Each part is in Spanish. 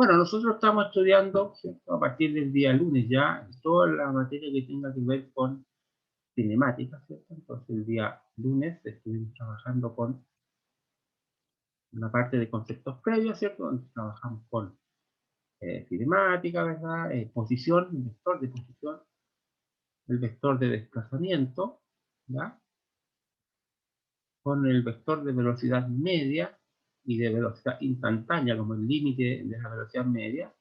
Bueno, nosotros estamos estudiando, ¿cierto? A partir del día lunes ya, toda la materia que tenga que ver con cinemática, ¿cierto? Entonces el día lunes estuvimos trabajando con una parte de conceptos previos, ¿cierto? Donde trabajamos con cinemática, ¿verdad? Posición, el vector de posición, el vector de desplazamiento, ¿ya? Con el vector de velocidad media y de velocidad instantánea como el límite de la velocidad media,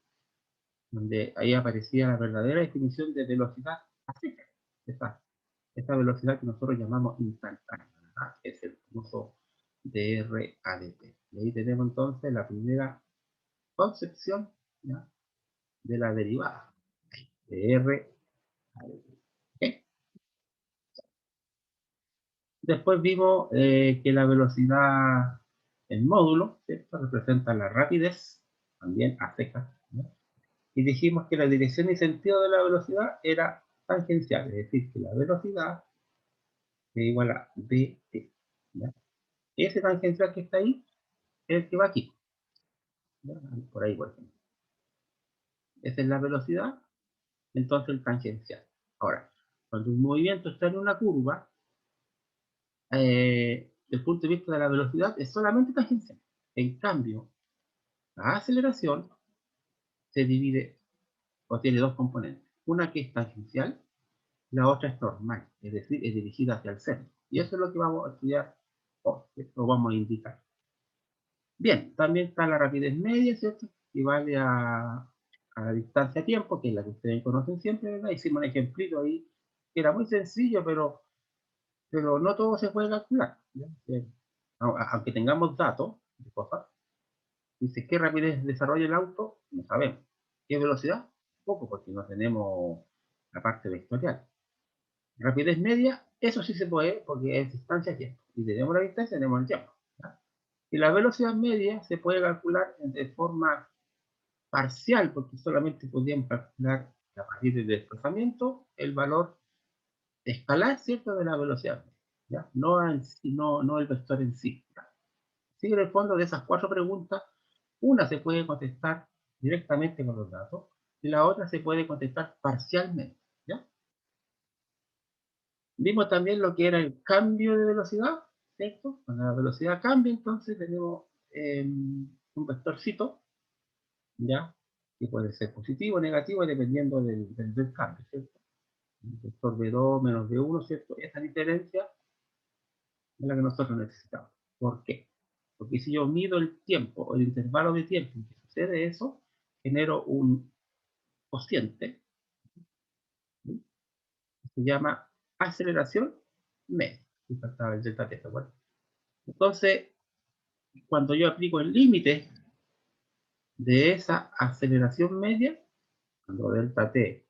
donde ahí aparecía la verdadera definición de velocidad a secas. Esa velocidad que nosotros llamamos instantánea, ¿verdad? Es el famoso DRADT. Y ahí tenemos entonces la primera concepción, ¿ya? De la derivada, DRADT. ¿Okay? Después vimos que la velocidad en módulo, ¿cierto? Representa la rapidez, también a secas, ¿no? Y dijimos que la dirección y sentido de la velocidad era tangencial, es decir, que la velocidad es igual a dt, ¿ya? Ese tangencial que está ahí es el que va aquí, ¿ya? Por ahí, por ejemplo. Esa es la velocidad, entonces el tangencial. Ahora, cuando un movimiento está en una curva, desde el punto de vista de la velocidad es solamente tangencial. En cambio, la aceleración se divide o tiene dos componentes. Una que es tangencial, la otra es normal, es decir, es dirigida hacia el centro. Y eso es lo que vamos a estudiar hoy, lo vamos a indicar. Bien, también está la rapidez media, ¿cierto? Que vale a la distancia-tiempo, que es la que ustedes conocen siempre, ¿verdad? Hicimos un ejemplito ahí, que era muy sencillo, pero no todo se puede calcular, ¿ya? Aunque tengamos datos de cosas, dice qué rapidez desarrolla el auto, no sabemos. ¿Qué velocidad? Poco, porque no tenemos la parte vectorial. Rapidez media, eso sí se puede, porque es distancia-tiempo. Y tenemos la distancia, tenemos el tiempo, ¿ya? Y la velocidad media se puede calcular de forma parcial, porque solamente podíamos calcular a partir del desplazamiento el valor escalar, ¿cierto?, de la velocidad, ¿ya? No el vector en sí, ¿ya? Así que en el fondo de esas cuatro preguntas, una se puede contestar directamente con los datos y la otra se puede contestar parcialmente, ¿ya? Vimos también lo que era el cambio de velocidad, ¿cierto? Cuando la velocidad cambia, entonces tenemos un vectorcito, ¿ya? Que puede ser positivo o negativo dependiendo del cambio, ¿cierto? El vector B2 menos B1, ¿cierto? Esa diferencia es la que nosotros necesitamos. ¿Por qué? Porque si yo mido el tiempo o el intervalo de tiempo en que sucede eso, genero un cociente, ¿sí? Que se llama aceleración media. Y faltaba el delta t, bueno. Entonces, cuando yo aplico el límite de esa aceleración media, cuando delta t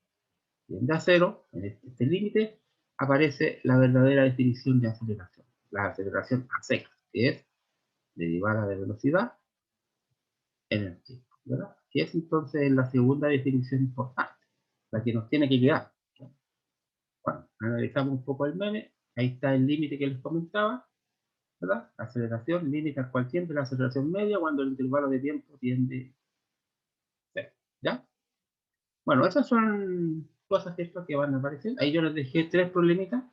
tiende a cero, en este límite, aparece la verdadera definición de aceleración. La aceleración a secas, que es derivada de velocidad en el tiempo, ¿verdad? Que es entonces la segunda definición importante, la que nos tiene que quedar, ¿no? Bueno, analizamos un poco el meme, ahí está el límite que les comentaba, ¿verdad? Aceleración, límite al cual tiende la aceleración media cuando el intervalo de tiempo tiende a cero, ¿ya? Bueno, esas son cosas que van a aparecer. Ahí yo les dejé tres problemitas.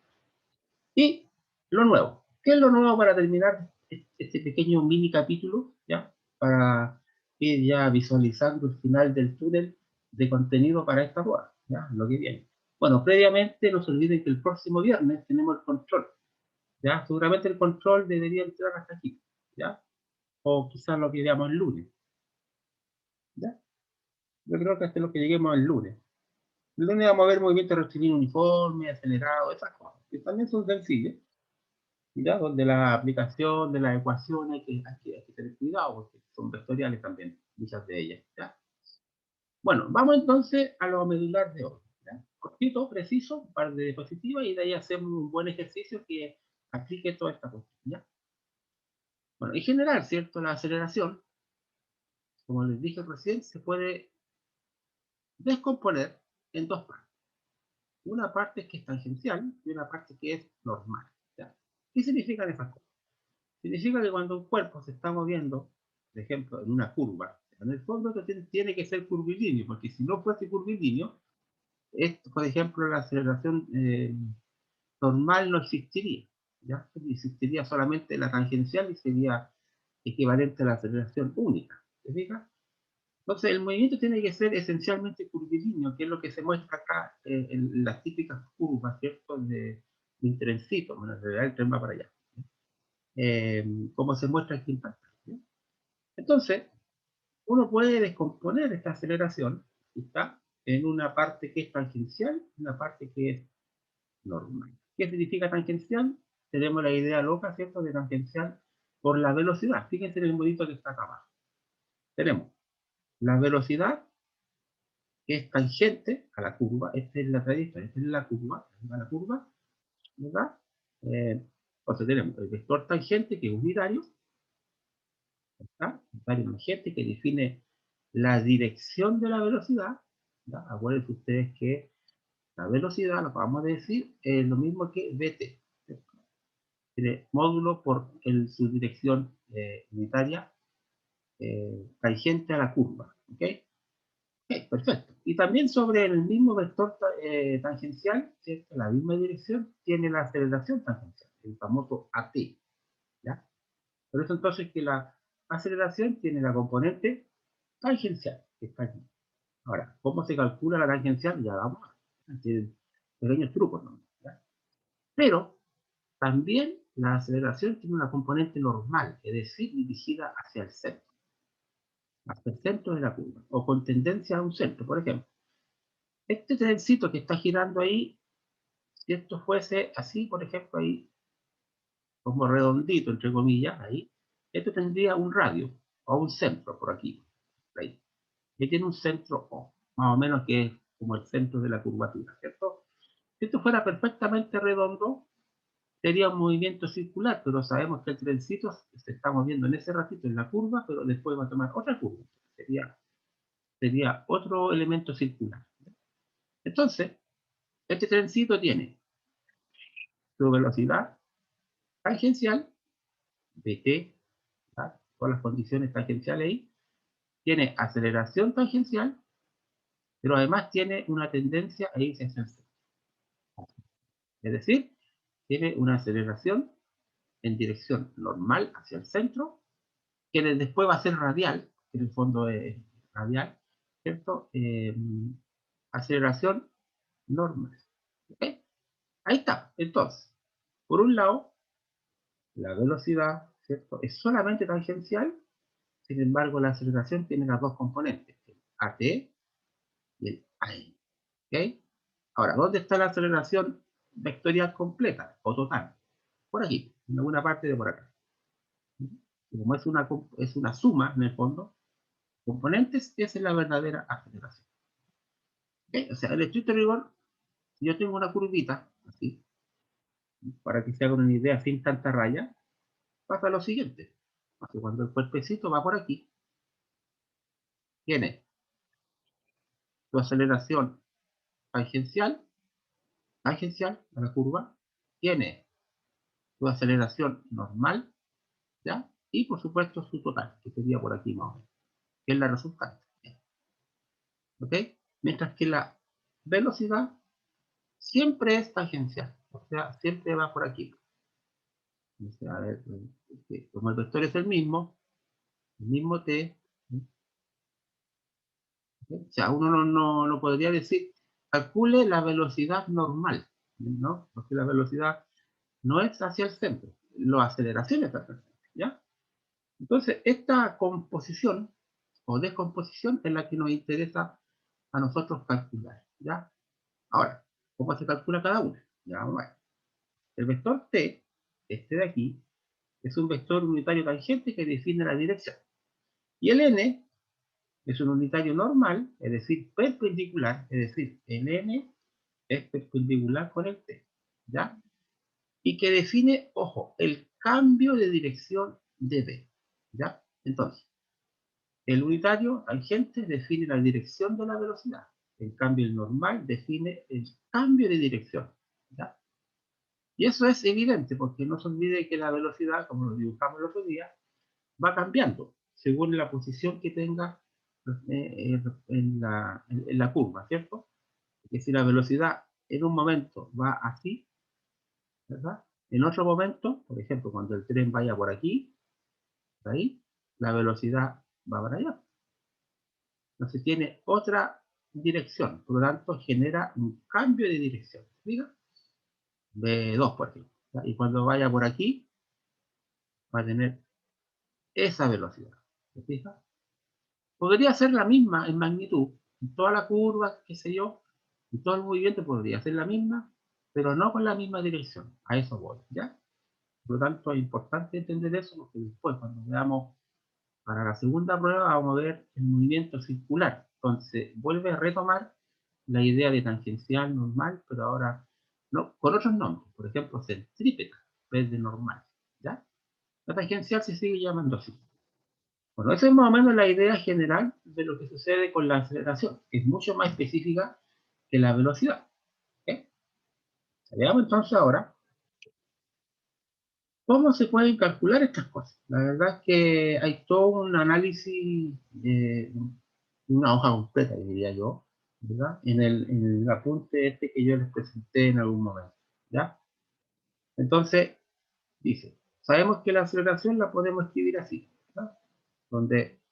Y lo nuevo. ¿Qué es lo nuevo para terminar este pequeño mini capítulo? ¿Ya? Para ir ya visualizando el final del túnel de contenido para esta rueda, ¿ya? Lo que viene. Bueno, previamente no se olviden que el próximo viernes tenemos el control, ¿ya? Seguramente el control debería entrar hasta aquí, ¿ya? O quizás lo que veamos el lunes, ¿ya? Yo creo que hasta lo que lleguemos el lunes. El lunes vamos a ver movimiento rectilíneo uniforme, acelerado, esas cosas, que también son sencillas, ¿ya? Donde la aplicación de las ecuaciones hay que tener cuidado porque son vectoriales también, muchas de ellas, ¿ya? Bueno, vamos entonces a lo medular de hoy, ¿ya? Cortito, preciso, un par de diapositivas y de ahí hacemos un buen ejercicio que aplique toda esta cuestión, ¿ya? Bueno, en general, ¿cierto? La aceleración, como les dije recién, se puede descomponer en dos partes. Una parte que es tangencial y una parte que es normal, ¿ya? ¿Qué significan esas cosas? Significa que cuando un cuerpo se está moviendo, por ejemplo, en una curva, En el fondo esto tiene que ser curvilíneo, porque si no fuese curvilíneo, esto, por ejemplo, la aceleración normal no existiría, ¿ya? Existiría solamente la tangencial y sería equivalente a la aceleración única, ¿te fijas? Entonces, el movimiento tiene que ser esencialmente curvilíneo, que es lo que se muestra acá en las típicas curvas, ¿cierto? De trencito, bueno, en realidad el tren va para allá, como se muestra aquí en pantalla, ¿sí? Entonces, uno puede descomponer esta aceleración, ¿está? En una parte que es tangencial y una parte que es normal. ¿Qué significa tangencial? Tenemos la idea loca, ¿cierto? De tangencial por la velocidad. Fíjense en el modito que está acá abajo. Tenemos la velocidad que es tangente a la curva. Esta es la trayectoria, esta es la curva, ¿verdad? Entonces tenemos el vector tangente que es unitario, ¿está? Unitario tangente que define la dirección de la velocidad. ¿Ya? Acuérdense ustedes que la velocidad, lo vamos a decir, es lo mismo que vt. Tiene módulo por su dirección unitaria tangente a la curva. ¿Ok? Ok, perfecto. Y también sobre el mismo vector tangencial, ¿cierto? La misma dirección, tiene la aceleración tangencial, el famoso AT. ¿Ya? Por eso entonces que la aceleración tiene la componente tangencial, que está aquí. Ahora, ¿cómo se calcula la tangencial? Ya vamos a ver. Pequeños trucos, ¿no? ¿Ya? Pero también la aceleración tiene una componente normal, es decir, dirigida hacia el centro de la curva, o con tendencia a un centro. Por ejemplo, este trencito que está girando ahí, si esto fuese así, por ejemplo, ahí, como redondito, entre comillas, ahí, esto tendría un radio, o un centro por aquí, ahí. Y tiene un centro O, más o menos que es como el centro de la curvatura, ¿cierto? Si esto fuera perfectamente redondo, sería un movimiento circular, pero sabemos que el trencito se está moviendo en ese ratito en la curva, pero después va a tomar otra curva. Sería otro elemento circular. Entonces, este trencito tiene su velocidad tangencial, vt, ¿tá? Todas las condiciones tangenciales ahí, tiene aceleración tangencial, pero además tiene una tendencia a irse hacia el centro. Es decir, tiene una aceleración en dirección normal hacia el centro, que después va a ser radial, que en el fondo es radial, ¿cierto? Aceleración normal. ¿Ok? Ahí está. Entonces, por un lado, la velocidad, ¿cierto? Es solamente tangencial, sin embargo, la aceleración tiene las dos componentes, el AT y el AM. ¿Ok? Ahora, ¿dónde está la aceleración vectorial completa o total? Por aquí, en alguna parte de por acá. Y como es una suma, en el fondo, componentes, esa es la verdadera aceleración. ¿Okay? O sea, el estricto rigor, si yo tengo una curvita, así, para que se hagan una idea sin tanta raya, pasa lo siguiente. Porque cuando el cuerpecito va por aquí, tiene su aceleración tangencial, tangencial a la curva, tiene su aceleración normal, ¿ya? Y por supuesto su total, que sería por aquí más o menos, que es la resultante. ¿Ok? Mientras que la velocidad siempre es tangencial, o sea, siempre va por aquí. O sea, a ver, como el vector es el mismo t, o sea, uno no podría decir, calcule la velocidad normal, ¿no? Porque la velocidad no es hacia el centro, la aceleración es hacia el centro, ¿ya? Entonces, esta composición o descomposición es la que nos interesa a nosotros calcular, ¿ya? Ahora, ¿cómo se calcula cada una? Ya vamos a ver. El vector t, este de aquí, es un vector unitario tangente que define la dirección. Y el n es un unitario normal, es decir, perpendicular, es decir, el n es perpendicular con el t, ¿ya? Y que define, ojo, el cambio de dirección de b, ¿ya? Entonces, el unitario tangente define la dirección de la velocidad. En cambio, el normal define el cambio de dirección, ¿ya? Y eso es evidente, porque no se olvide que la velocidad, como lo dibujamos el otro día, va cambiando según la posición que tenga en la curva, ¿cierto? Que si la velocidad en un momento va así, ¿verdad? En otro momento, por ejemplo, cuando el tren vaya por aquí, por ahí, la velocidad va para allá. Entonces tiene otra dirección, por lo tanto genera un cambio de dirección. ¿Diga? B2, por ejemplo. ¿Ya? Y cuando vaya por aquí, va a tener esa velocidad. ¿Se fija? Podría ser la misma en magnitud, en toda la curva, qué sé yo, y todo el movimiento podría ser la misma, pero no con la misma dirección. A eso voy, ¿ya? Por lo tanto, es importante entender eso, porque después, cuando veamos para la segunda prueba, vamos a ver el movimiento circular. Entonces, vuelve a retomar la idea de tangencial normal, pero ahora no, con otros nombres. Por ejemplo, centrípeta, en vez de normal, ¿ya? La tangencial se sigue llamando así. Bueno, esa es más o menos la idea general de lo que sucede con la aceleración, que es mucho más específica que la velocidad. ¿Okay? Veamos entonces ahora cómo se pueden calcular estas cosas. La verdad es que hay todo un análisis de una hoja completa, diría yo, ¿verdad? En el apunte este que yo les presenté en algún momento, ¿ya? Entonces, dice, sabemos que la aceleración la podemos escribir así, ¿verdad? Donde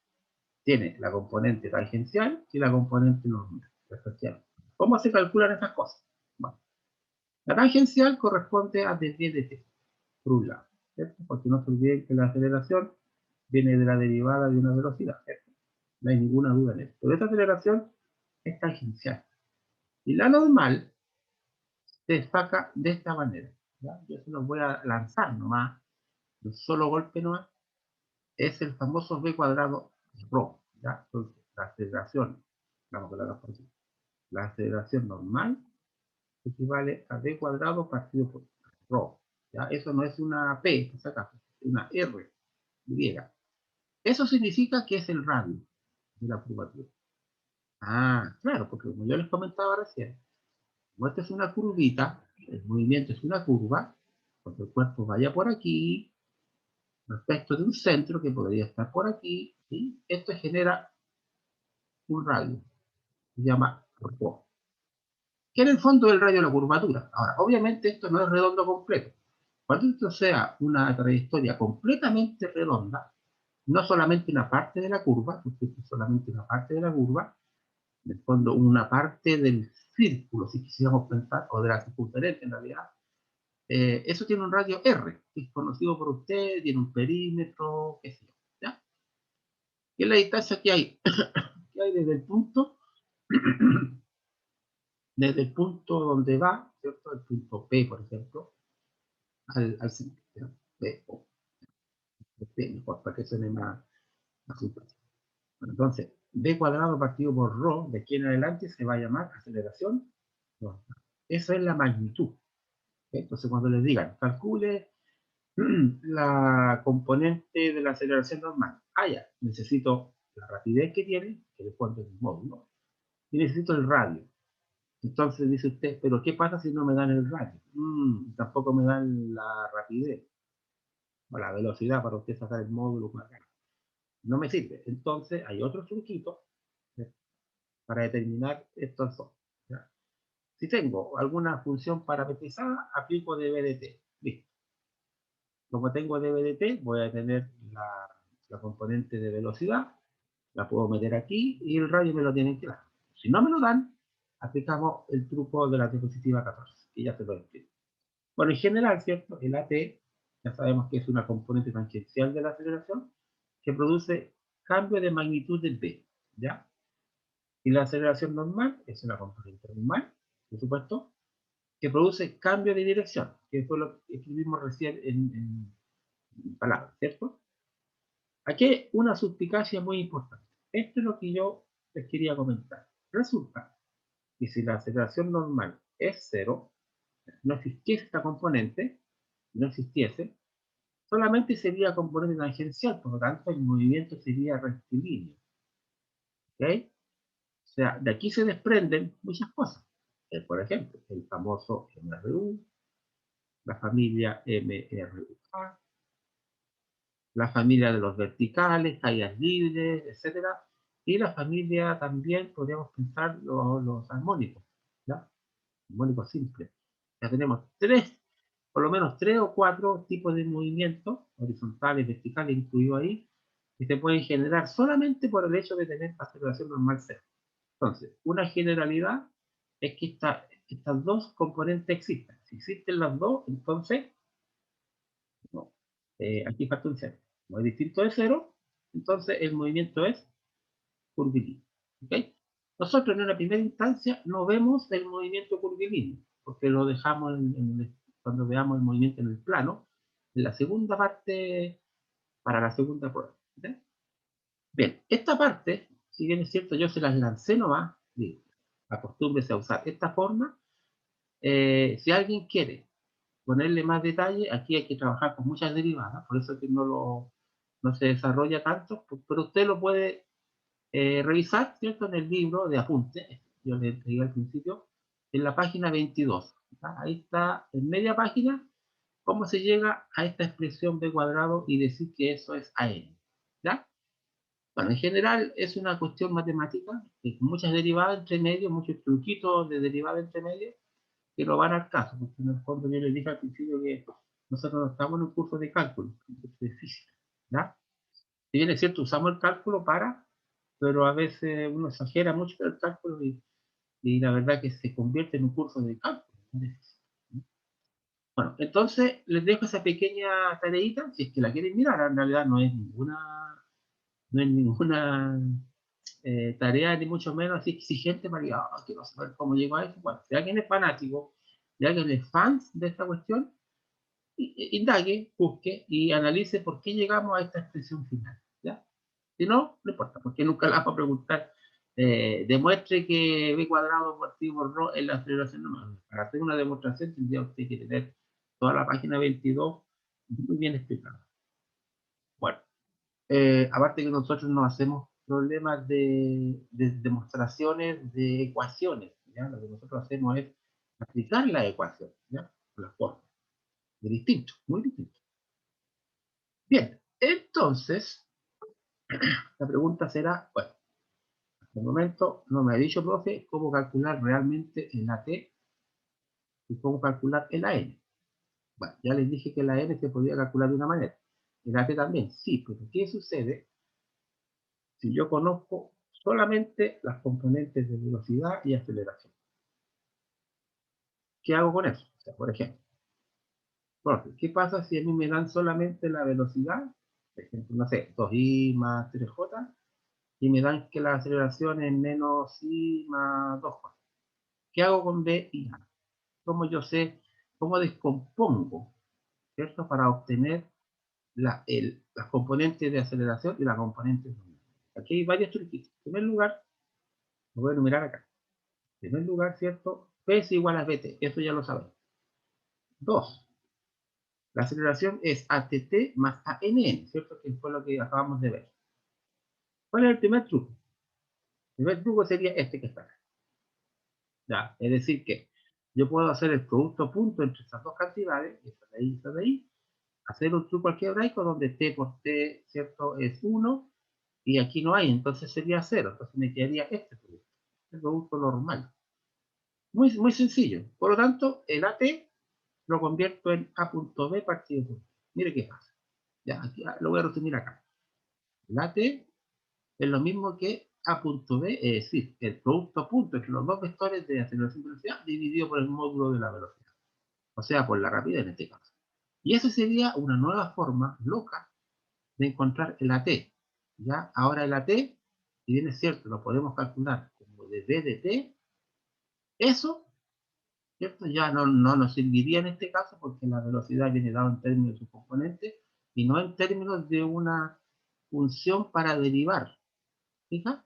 tiene la componente tangencial y la componente normal, respectivamente. ¿Cómo se calculan estas cosas? Bueno, la tangencial corresponde a d de t, por un lado, ¿cierto? Porque no se olviden que la aceleración viene de la derivada de una velocidad, ¿cierto? No hay ninguna duda en eso. Pero esta aceleración es tangencial. Y la normal se destaca de esta manera. ¿Ya? Yo se los voy a lanzar nomás, un solo golpe nomás, es el famoso v cuadrado ρ. ¿Ya? Entonces, la aceleración, vamos a la por la aceleración normal equivale a v cuadrado partido por ρ. ¿Ya? Eso no es una p, por si acaso, es una r griega. Eso significa que es el radio de la curvatura. Ah, claro, porque como yo les comentaba recién, como esta es una curvita, el movimiento es una curva, porque el cuerpo vaya por aquí, respecto de un centro que podría estar por aquí, ¿sí? Esto genera un radio, se llama ρ, que en el fondo es el radio de la curvatura. Ahora, obviamente esto no es redondo completo. Cuando esto sea una trayectoria completamente redonda, no solamente una parte de la curva, porque esto es solamente una parte de la curva, en el fondo una parte del círculo, si quisiéramos pensar, o de la circunferencia en realidad, eso tiene un radio R, que es conocido por ustedes, tiene un perímetro, qué sé yo, ¿ya? Y es la distancia que hay, que hay desde el punto, desde el punto donde va, ¿cierto? El punto P, por ejemplo, al centro, P, o P, mejor, para que suene más simpático. Bueno, entonces, B cuadrado partido por ρ, de aquí en adelante se va a llamar aceleración. No, esa es la magnitud. ¿Okay? Entonces, cuando les digan, calcule la componente de la aceleración normal. Ah, ya, necesito la rapidez que tiene, que después del módulo, y necesito el radio. Entonces dice usted, pero ¿qué pasa si no me dan el radio? Tampoco me dan la rapidez o la velocidad para usted sacar el módulo. No me sirve. Entonces hay otro truquito, ¿sí? Para determinar estos dos. ¿Ya? Si tengo alguna función parametrizada, aplico dB de t. Listo. Como tengo dB de t, voy a tener la componente de velocidad, la puedo meter aquí y el radio me lo tienen que dar. Si no me lo dan, aplicamos el truco de la diapositiva 14, que ya se lo explico. Bueno, en general, ¿cierto? El AT, ya sabemos que es una componente tangencial de la aceleración que produce cambio de magnitud del B, ¿ya? Y la aceleración normal es una componente normal, por supuesto, que produce cambio de dirección, que fue lo que escribimos recién en palabras, ¿cierto? Aquí hay una suspicacia muy importante. Esto es lo que yo les quería comentar. Resulta que si la aceleración normal es cero, no existiese esta componente, no existiese, solamente sería componente tangencial, por lo tanto el movimiento sería rectilíneo. ¿Ok? O sea, de aquí se desprenden muchas cosas. Por ejemplo, el famoso MRU, la familia MRUA, la familia de los verticales, caídas libres, etcétera. Y la familia también podríamos pensar los armónicos, ¿ya? Armónicos simples. Ya tenemos tres, por lo menos tres o cuatro tipos de movimientos, horizontales, verticales, incluidos ahí, que se pueden generar solamente por el hecho de tener aceleración normal cero. Entonces, una generalidad es que estas dos componentes existen. Si existen las dos, entonces, no, aquí falta un cero. Como es distinto de cero, entonces el movimiento es curvilíneo. ¿Okay? Nosotros en una primera instancia no vemos el movimiento curvilíneo, porque lo dejamos cuando veamos el movimiento en el plano, en la segunda parte, para la segunda prueba. ¿Okay? Bien, esta parte, si bien es cierto, yo se las lancé nomás, digo, acostúmbrese a usar esta forma. Si alguien quiere ponerle más detalle, aquí hay que trabajar con muchas derivadas, por eso que no se desarrolla tanto, pero usted lo puede revisar, ¿cierto? En el libro de apuntes, yo le entregué al principio, en la página 22. ¿Está? Ahí está, en media página, cómo se llega a esta expresión b cuadrado y decir que eso es an. ¿Ya? Bueno, en general es una cuestión matemática, con muchas derivadas entre medio, muchos truquitos de derivadas entre medio, que lo van al caso, porque en el fondo yo les dije al principio que nosotros no estamos en un curso de cálculo, un curso de física. ¿Ya? Si bien es cierto, usamos el cálculo pero a veces uno exagera mucho el cálculo y la verdad que se convierte en un curso de cálculo. Bueno, entonces les dejo esa pequeña tareita, si es que la quieren mirar, en realidad no es ninguna tarea ni mucho menos así exigente para que quiero saber cómo llegó a eso. Bueno, si alguien es fanático, si alguien es fan de esta cuestión, indague, busque y analice por qué llegamos a esta expresión final. ¿Ya? Si no, no importa, porque nunca la vamos a preguntar. Demuestre que b cuadrado por ti por rho es la aceleración normal. Para hacer una demostración tendría usted que tener toda la página 22 muy bien explicada. Bueno, aparte que nosotros no hacemos problemas de demostraciones de ecuaciones, ¿ya? Lo que nosotros hacemos es aplicar la ecuación, ¿ya? La forma. De distinto, muy distinto. Bien, entonces, la pregunta será, bueno, hasta el momento no me ha dicho, profe, cómo calcular realmente el AT y cómo calcular el AN. Bueno, ya les dije que el AN se podía calcular de una manera. El AT también, sí, pero ¿qué sucede si yo conozco solamente las componentes de velocidad y aceleración? ¿Qué hago con eso? O sea, por ejemplo, profe, ¿qué pasa si a mí me dan solamente la velocidad? Por ejemplo, no sé, 2i más 3j, y me dan que la aceleración es menos i más 2j. ¿Qué hago con b y a? ¿Cómo yo sé, cómo descompongo, ¿cierto? Para obtener las componentes de aceleración y las componentes de movimiento. Aquí hay varios truquitos. En primer lugar, lo voy a enumerar acá. En primer lugar, ¿cierto? P es igual a bt, eso ya lo sabemos. Dos, la aceleración es ATT más ANN, ¿cierto? Que fue lo que acabamos de ver. ¿Cuál es el primer truco? El primer truco sería este que está acá. ¿Ya? Es decir, que yo puedo hacer el producto punto entre estas dos cantidades, esta de ahí y esta de ahí, hacer un truco algebraico donde t por t, ¿cierto? Es 1 y aquí no hay, entonces sería 0. Entonces me quedaría este producto, el producto normal. Muy, muy sencillo. Por lo tanto, el AT lo convierto en A punto B partido por B. Mire qué pasa. Ya, aquí, lo voy a resumir acá. El AT es lo mismo que A punto B, es decir, el producto punto entre los dos vectores de aceleración y velocidad dividido por el módulo de la velocidad. O sea, por la rapidez en este caso. Y eso sería una nueva forma loca de encontrar el AT. ¿Ya? Ahora el AT, si bien es cierto, lo podemos calcular como de B de T, eso, ¿cierto? Ya no nos serviría en este caso porque la velocidad viene dada en términos de sus componentes y no en términos de una función para derivar. ¿Fija?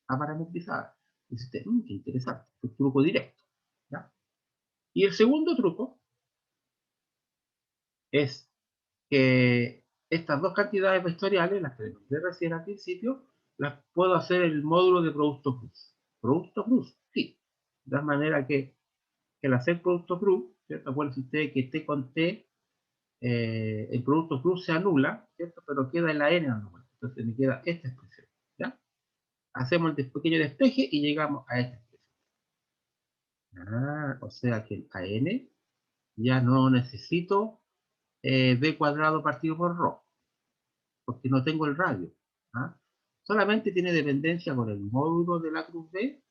A parametrizar. Dice usted, qué interesante, un truco directo. ¿Ya? Y el segundo truco es que estas dos cantidades vectoriales, las que les recién al principio, las puedo hacer el módulo de producto cruz. ¿Producto cruz? Sí. De tal manera que el hacer producto cruz, ¿cierto? Acuérdense ustedes que T con T, el producto cruz se anula, ¿cierto? Pero queda en la N, entonces me queda esta expresión, ¿ya? hacemos el pequeño despeje y llegamos a este. O sea que el AN ya no necesito B cuadrado partido por ρ, porque no tengo el radio. ¿Ah? Solamente tiene dependencia con el módulo de la cruz B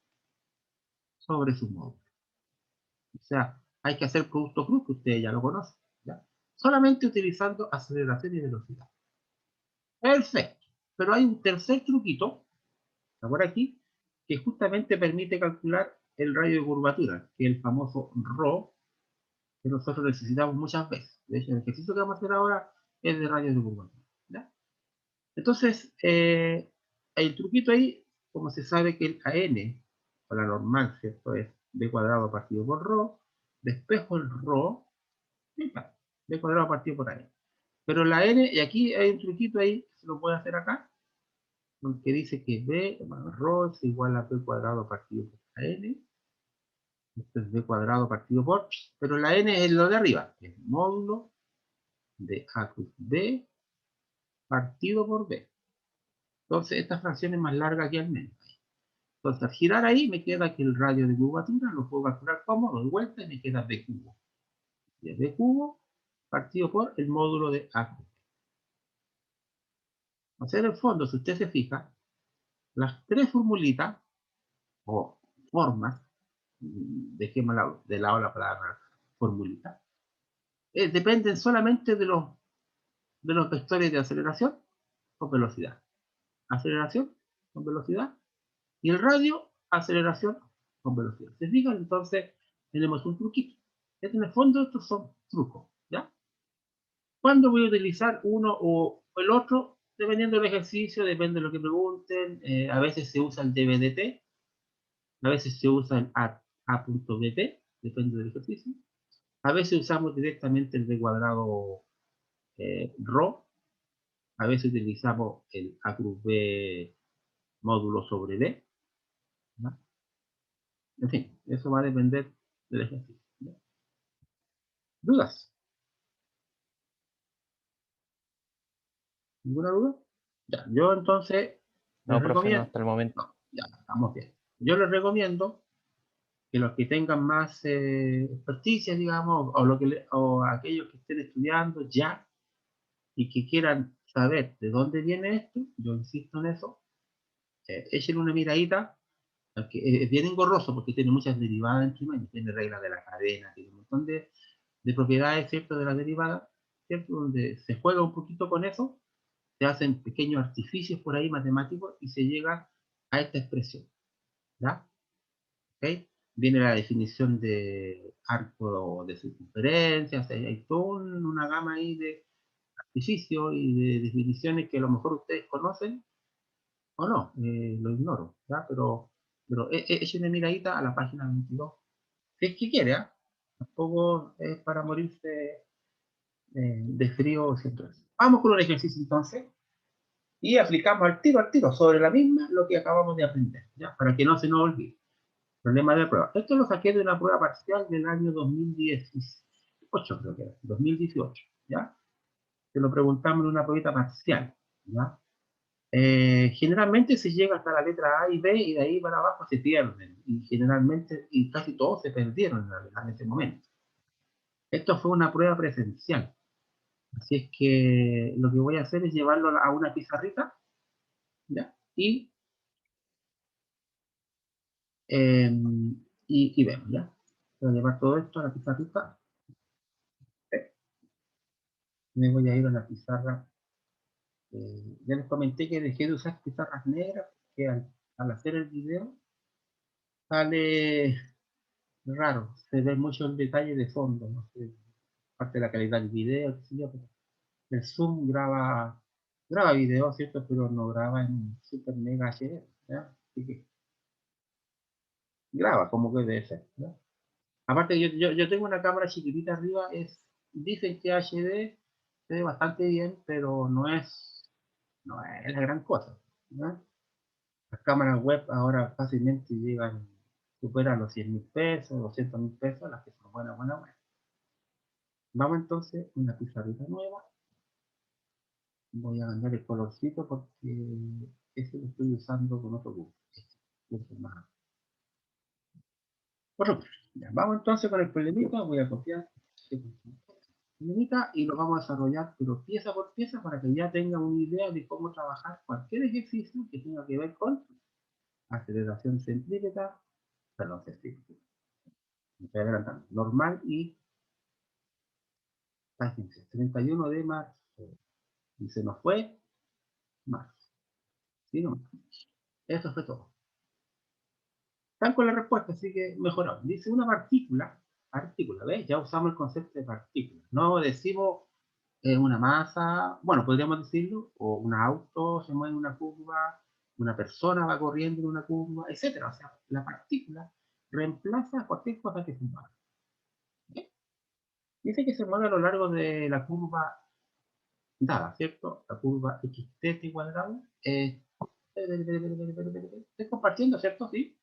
sobre su módulo. O sea, hay que hacer producto cruz, que ustedes ya lo conocen. ¿Ya? Solamente utilizando aceleración y velocidad. Perfecto. Pero hay un tercer truquito, por aquí, que justamente permite calcular el radio de curvatura, que es el famoso ρ, que nosotros necesitamos muchas veces. De hecho, el ejercicio que vamos a hacer ahora es de radio de curvatura. ¿Ya? Entonces, hay el truquito ahí, como se sabe que el AN, o la normal, ¿cierto? Es B cuadrado partido por ρ, despejo el ρ, B cuadrado partido por AN. Pero la N, y aquí hay un truquito ahí, se lo puede hacer acá, que dice que B más ρ es igual a B cuadrado partido por N. Esto es B cuadrado partido por, pero la N es lo de arriba, es módulo de A cruz B partido por B. Entonces, esta fracción es más larga que al menos. Entonces, al girar ahí, me queda que el radio de curvatura lo puedo calcular como, doy vuelta y me queda B cubo. Y es B cubo partido por el módulo de A cruz B. O sea, en el fondo, si usted se fija, las tres formulitas o formas, dejemos de lado la palabra formulita, dependen solamente de los vectores de aceleración con velocidad. Aceleración con velocidad y el radio, aceleración con velocidad. ¿Se fijan? Entonces tenemos un truquito. En el fondo estos son trucos, ¿ya? ¿Cuándo voy a utilizar uno o el otro? Dependiendo del ejercicio, depende de lo que pregunten. A veces se usa el DBDT, a veces se usa el A.BT, depende del ejercicio. A veces usamos directamente el B cuadrado ρ, a veces utilizamos el A cruz B módulo sobre D, ¿no? En fin, eso va a depender del ejercicio, ¿no? ¿Dudas? ¿Ninguna duda? Ya, yo entonces les No, profe, no, recomiendo, hasta el momento. no, ya, estamos bien. Yo les recomiendo que los que tengan más experticia, digamos, o aquellos que estén estudiando ya y que quieran saber de dónde viene esto, yo insisto en eso, echen una miradita, que es bien engorroso porque tiene muchas derivadas encima, y tiene reglas de la cadena, tiene un montón de propiedades, ¿cierto?, de las derivadas, ¿cierto?, donde se juega un poquito con eso, se hacen pequeños artificios por ahí matemáticos y se llega a esta expresión, ¿ya? ¿Ok? Viene la definición de arco de circunferencia, o sea, hay toda una gama ahí de artificios y de definiciones que a lo mejor ustedes conocen o no, lo ignoro, ¿ya? Pero echen una miradita a la página 22, si es que quiere, ¿ah? Tampoco es para morirse de frío siempre. Vamos con un ejercicio entonces y aplicamos al tiro, sobre la misma lo que acabamos de aprender, ¿ya? Para que no se nos olvide. Problema de prueba. Esto lo saqué de una prueba parcial del año 2018, creo que era, 2018, ¿ya? Se lo preguntamos en una pruebita parcial, ¿ya? Generalmente se llega hasta la letra A y B y de ahí para abajo se pierden. Y generalmente, y casi todos se perdieron en ese momento. Esto fue una prueba presencial. Así es que lo que voy a hacer es llevarlo a una pizarrita, ¿ya? Eh, y vemos, ¿ya? Voy a llevar todo esto a la pizarrita. Me voy a ir a la pizarra. Ya les comenté que dejé de usar pizarras negras, que al hacer el video sale raro, se ve mucho el detalle de fondo, no sé, parte de la calidad del video, qué sé yo, pero el Zoom graba video, ¿cierto? Pero no graba en Super Mega HD, ¿ya? Así que graba como que debe ser, ¿ya? Aparte, yo tengo una cámara chiquitita arriba, dicen que HD se ve bastante bien, pero no es la gran cosa, ¿no? Las cámaras web ahora fácilmente superan los 100.000 pesos, 200.000 pesos, las que son buenas, buenas, buenas. Vamos entonces, una pizarrita nueva. Voy a cambiar el colorcito porque ese lo estoy usando con otro curso. Otro curso. Ya, vamos entonces con el problemita, voy a copiar este problemita y lo vamos a desarrollar, pero pieza por pieza, para que ya tengan una idea de cómo trabajar cualquier ejercicio que tenga que ver con aceleración centrípeta, perdón, centrípeta, me estoy adelantando, normal y tangencial. 31 de marzo. Y se nos fue marzo. ¿Sí? No. Eso fue todo. Están con la respuesta, así que mejoramos. Dice una partícula, ¿ves? Ya usamos el concepto de partícula. No decimos una masa, bueno, podríamos decirlo, o un auto se mueve en una curva, una persona va corriendo en una curva, etcétera. O sea, la partícula reemplaza cualquier cosa que se mueva. ¿Okay? Dice que se mueve a lo largo de la curva dada, ¿cierto? La curva xt cuadrado. Estoy compartiendo, ¿cierto? Sí.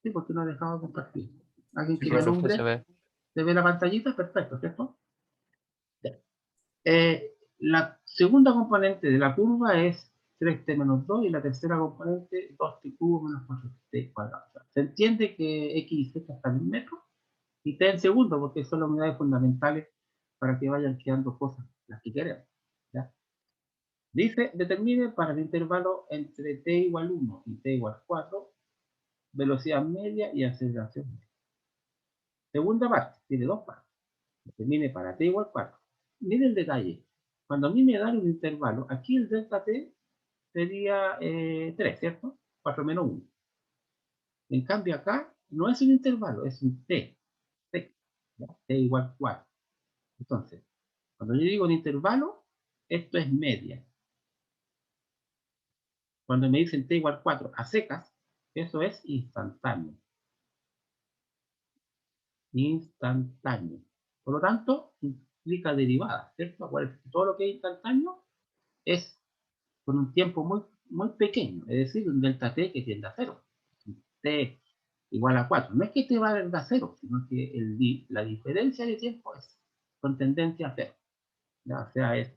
Sí, porque no he dejado de compartir. ¿Alguien Sí, que me profe, se alumbre? ve. ¿Se ve la pantallita? Perfecto, ¿cierto? La segunda componente de la curva es 3t menos 2 y la tercera componente 2t cubo menos 4t cuadrado. O sea, se entiende que x y z están en metros y t en segundo, porque son las unidades fundamentales para que vayan quedando cosas, las que queremos. ¿Ya? Dice, determine para el intervalo entre t igual 1 y t igual 4, velocidad media y aceleración media. Segunda parte, tiene dos partes. Determine para t igual 4. Miren el detalle. Cuando a mí me dan un intervalo, aquí el delta t sería 3, ¿cierto? 4 menos 1. En cambio acá no es un intervalo, es un t. T, t igual 4. Entonces, cuando yo digo un intervalo, esto es media. Cuando me dicen t igual 4 a secas, eso es instantáneo. Instantáneo. Por lo tanto, implica derivada, ¿cierto? Todo lo que es instantáneo es con un tiempo muy, muy pequeño, es decir, un delta t que tiende a 0. T igual a 4. No es que t valga a 0, sino que la diferencia de tiempo es con tendencia a 0. ¿Ya? O sea, es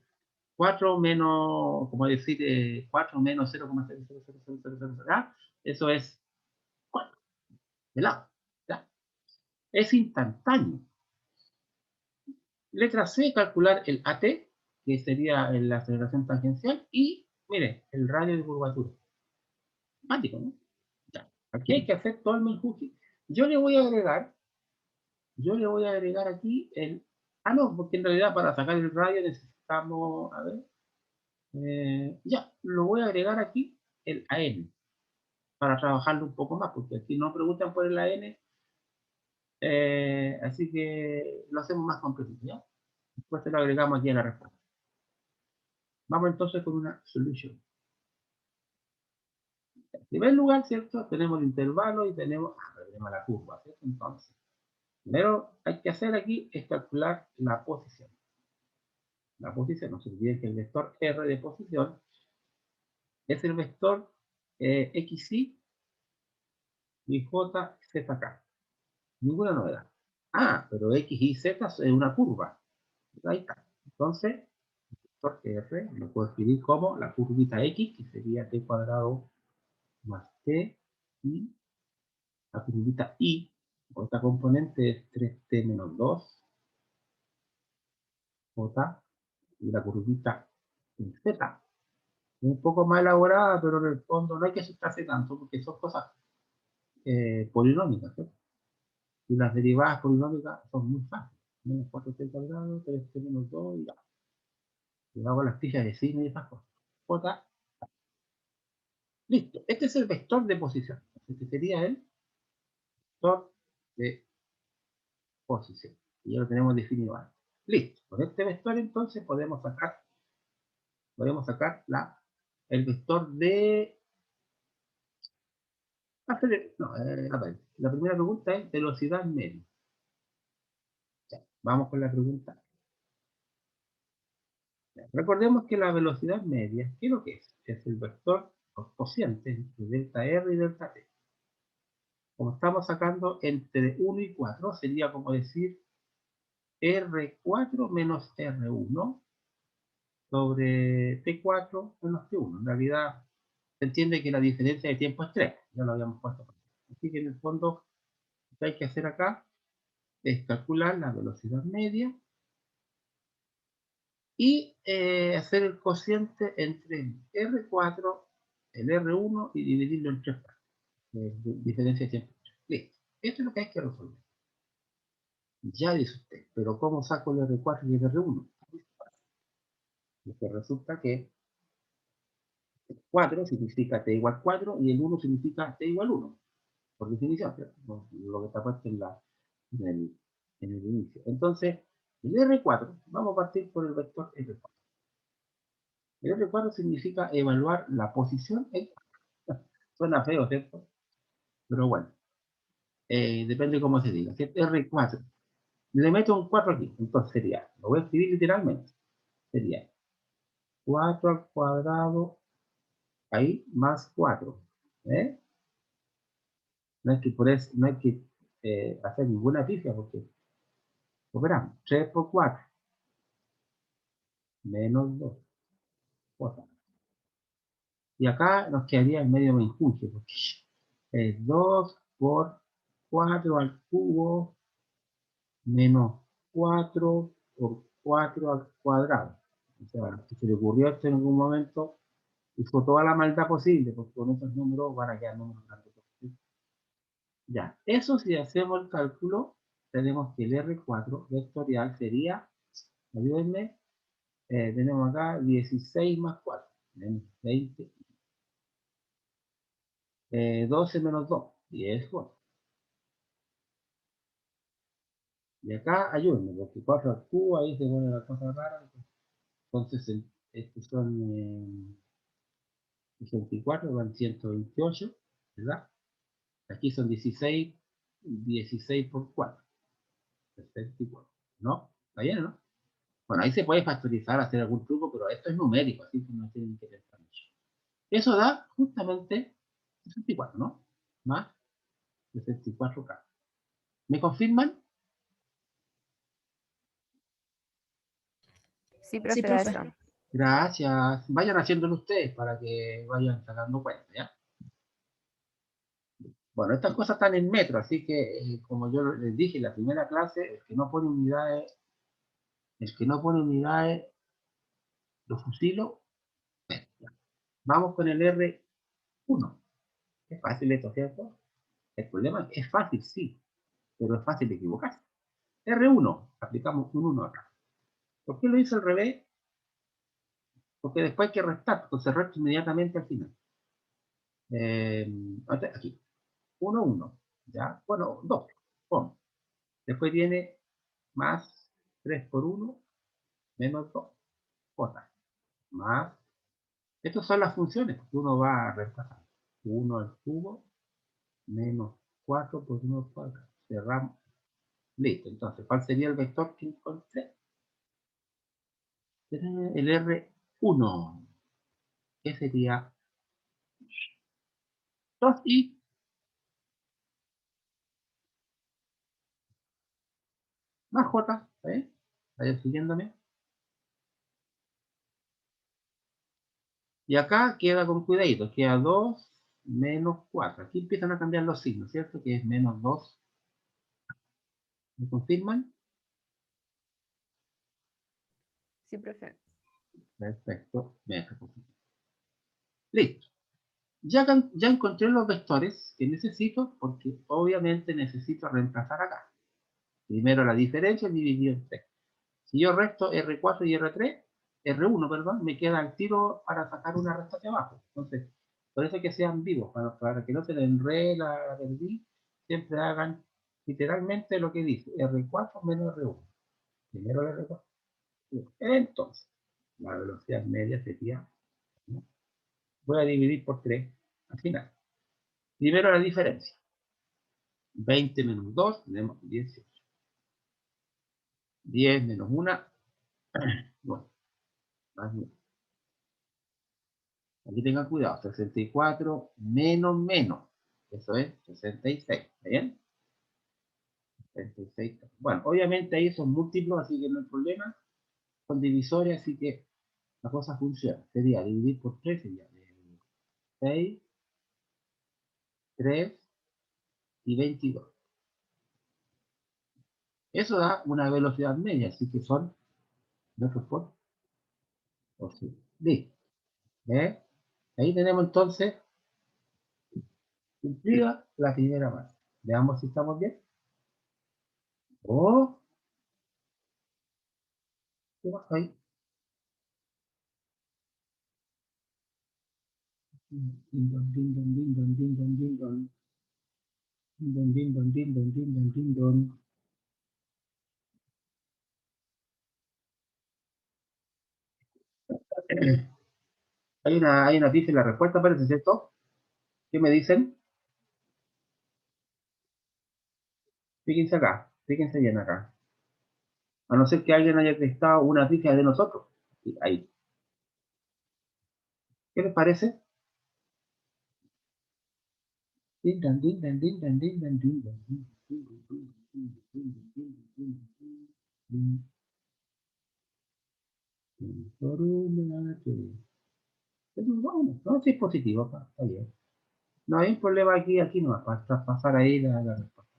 4 menos, como decir, 4 menos 0,00000, ¿ya? Eso es 4, de lado. ¿Ya? Es instantáneo. Letra C, calcular el AT, que sería la aceleración tangencial, y, mire, el radio de curvatura. Mágico, ¿no? Ya. Aquí hay que hacer todo el menjurje. Yo le voy a agregar aquí el... Ah, no, porque en realidad para sacar el radio necesitamos... A ver... ya, lo voy a agregar aquí el AN, para trabajarlo un poco más, porque aquí no preguntan por el AN, así que lo hacemos más completo, ¿ya? Después se lo agregamos aquí a la respuesta. Vamos entonces con una solution. En primer lugar, ¿cierto? Tenemos el intervalo y tenemos la curva, ¿cierto? Entonces, primero hay que hacer aquí es calcular la posición. La posición, no se olviden que el vector R de posición es el vector XY y JZK. Ninguna novedad. Ah, pero X y Z es una curva. Ahí está. Entonces, el vector R lo puedo escribir como la curvita X, que sería t cuadrado más t, y la curvita Y, otra componente es 3t menos 2, J, y la curvita Z. Un poco más elaborada, pero en el fondo no hay que asustarse tanto, porque son cosas polinómicas, ¿sí? Y las derivadas polinómicas son muy fáciles. Menos 4t cuadrado, 3t menos 2, y ya. Y hago las fichas de signo y esas cosas. J, listo. Este es el vector de posición. Este sería el vector de posición. Y ya lo tenemos definido antes. Listo. Con este vector entonces podemos sacar el vector de... No, la primera pregunta es velocidad media. Ya, vamos con la pregunta. Ya, recordemos que la velocidad media, ¿qué es lo que es? Es el vector cociente entre delta R y delta T. Como estamos sacando entre 1 y 4, sería como decir R4 menos R1 sobre T4 menos T1. En realidad, se entiende que la diferencia de tiempo es 3. Ya lo habíamos puesto. Así que en el fondo, lo que hay que hacer acá es calcular la velocidad media y hacer el cociente entre el R4, el R1 y dividirlo en 3 partes. Diferencia de tiempo. Listo. Esto es lo que hay que resolver. Ya dice usted, pero ¿cómo saco el R4 y el R1? Porque resulta que 4 significa T igual 4 y el 1 significa T igual 1, por definición, ¿cierto? Lo que está puesto en el inicio. Entonces, el R4, vamos a partir por el vector R4. El R4 significa evaluar la posición en 4. Suena feo, ¿cierto? Pero bueno, depende cómo se diga. R4. Le meto un 4 aquí, entonces sería, lo voy a escribir literalmente, sería 4 al cuadrado, ahí, más 4. ¿Eh? No hay que, no hay que hacer ninguna pifia porque operamos 3 por 4 menos 2. Otra. Y acá nos quedaría el medio menjunje porque es 2 por 4 al cubo menos 4 por 4 al cuadrado. O sea, si se le ocurrió esto en algún momento, hizo toda la maldad posible, porque con esos números van a quedar números grandes. Ya, eso si hacemos el cálculo, tenemos que el R4 vectorial sería, ayúdenme, tenemos acá 16 más 4, menos 20, 12 menos 2, 10, 4. Y acá ayúdenme, porque 4 al cubo, ahí se pone la cosa rara. Entonces, estos son 64, van 128, ¿verdad? Aquí son 16, 16 por 4, 64, ¿no? ¿Está bien, no? Bueno, ahí se puede factorizar, hacer algún truco, pero esto es numérico, así que no tienen que pensar mucho. Eso da justamente 64, ¿no? Más 64K. ¿Me confirman? Sí, Sí, profe, da profe. eso. Gracias. Vayan haciéndolo ustedes para que vayan sacando cuenta, ¿ya? Bueno, estas cosas están en metro, así que como yo les dije en la primera clase, el que no pone unidades, lo fusilo. Vamos con el R1. Es fácil esto, ¿cierto? El problema es que es fácil, sí, pero es fácil de equivocarse. R1, aplicamos un 1 acá. ¿Por qué lo hice al revés? Porque después hay que restar, entonces resto inmediatamente al final. Aquí, 1, 1, ¿ya? Bueno, 2, pon. Después viene más 3 por 1, menos 2, otra, más. Estas son las funciones que uno va a reemplazar. 1 al cubo, menos 4 por 1 al cuadrado. Cerramos. Listo, entonces, ¿cuál sería el vector que encontré? El R1, que sería 2i más j, ¿eh? Vayan siguiéndome. Y acá queda con cuidadito, queda 2 menos 4. Aquí empiezan a cambiar los signos, ¿cierto? Que es menos 2. ¿Me confirman? Sí, profe. Perfecto. Listo. Ya encontré los vectores que necesito, porque obviamente necesito reemplazar acá. Primero la diferencia dividido en 3. Si yo resto R4 y R1, perdón, me queda el tiro para sacar una resta hacia abajo. Entonces, por eso que sean vivos, para que no se le enrede la perdí, siempre hagan literalmente lo que dice, R4 menos R1. Primero el R4. Entonces, la velocidad media sería, ¿no? Voy a dividir por 3 al final. Primero la diferencia. 20 menos 2, tenemos 18. 10 menos 1, bueno, más 1. Aquí tengan cuidado, 64 menos menos. Eso es 66. ¿Está bien? 66. Bueno, obviamente ahí son múltiplos, así que no hay problema. Son divisores, así que la cosa funciona. Sería dividir por 3, sería 6, 3 y 22. Eso da una velocidad media, así que son metros por segundo. Listo. ¿Eh? Ahí tenemos entonces cumplida la primera parte. Veamos si estamos bien. Oh, ¿qué pasa ahí? Ding dong, ding dong, ding dong, ding dong, ding dong. Ding dong, ding dong, ding dong, ding dong, ding dong. Hay una pista en la respuesta, parece, ¿cierto? ¿Qué me dicen? Fíjense acá, fíjense bien acá. A no ser que alguien haya testado una pista de nosotros. Sí, ahí. ¿Qué les parece? Ding dong, ding dong, ding dong, ding dong, ding dong, ding dong, ding dong, ding dong, ding dong, ding dong, ding dong, ding dong. No, sí es positivo, está bien. No hay un problema aquí no, para traspasar ahí la respuesta.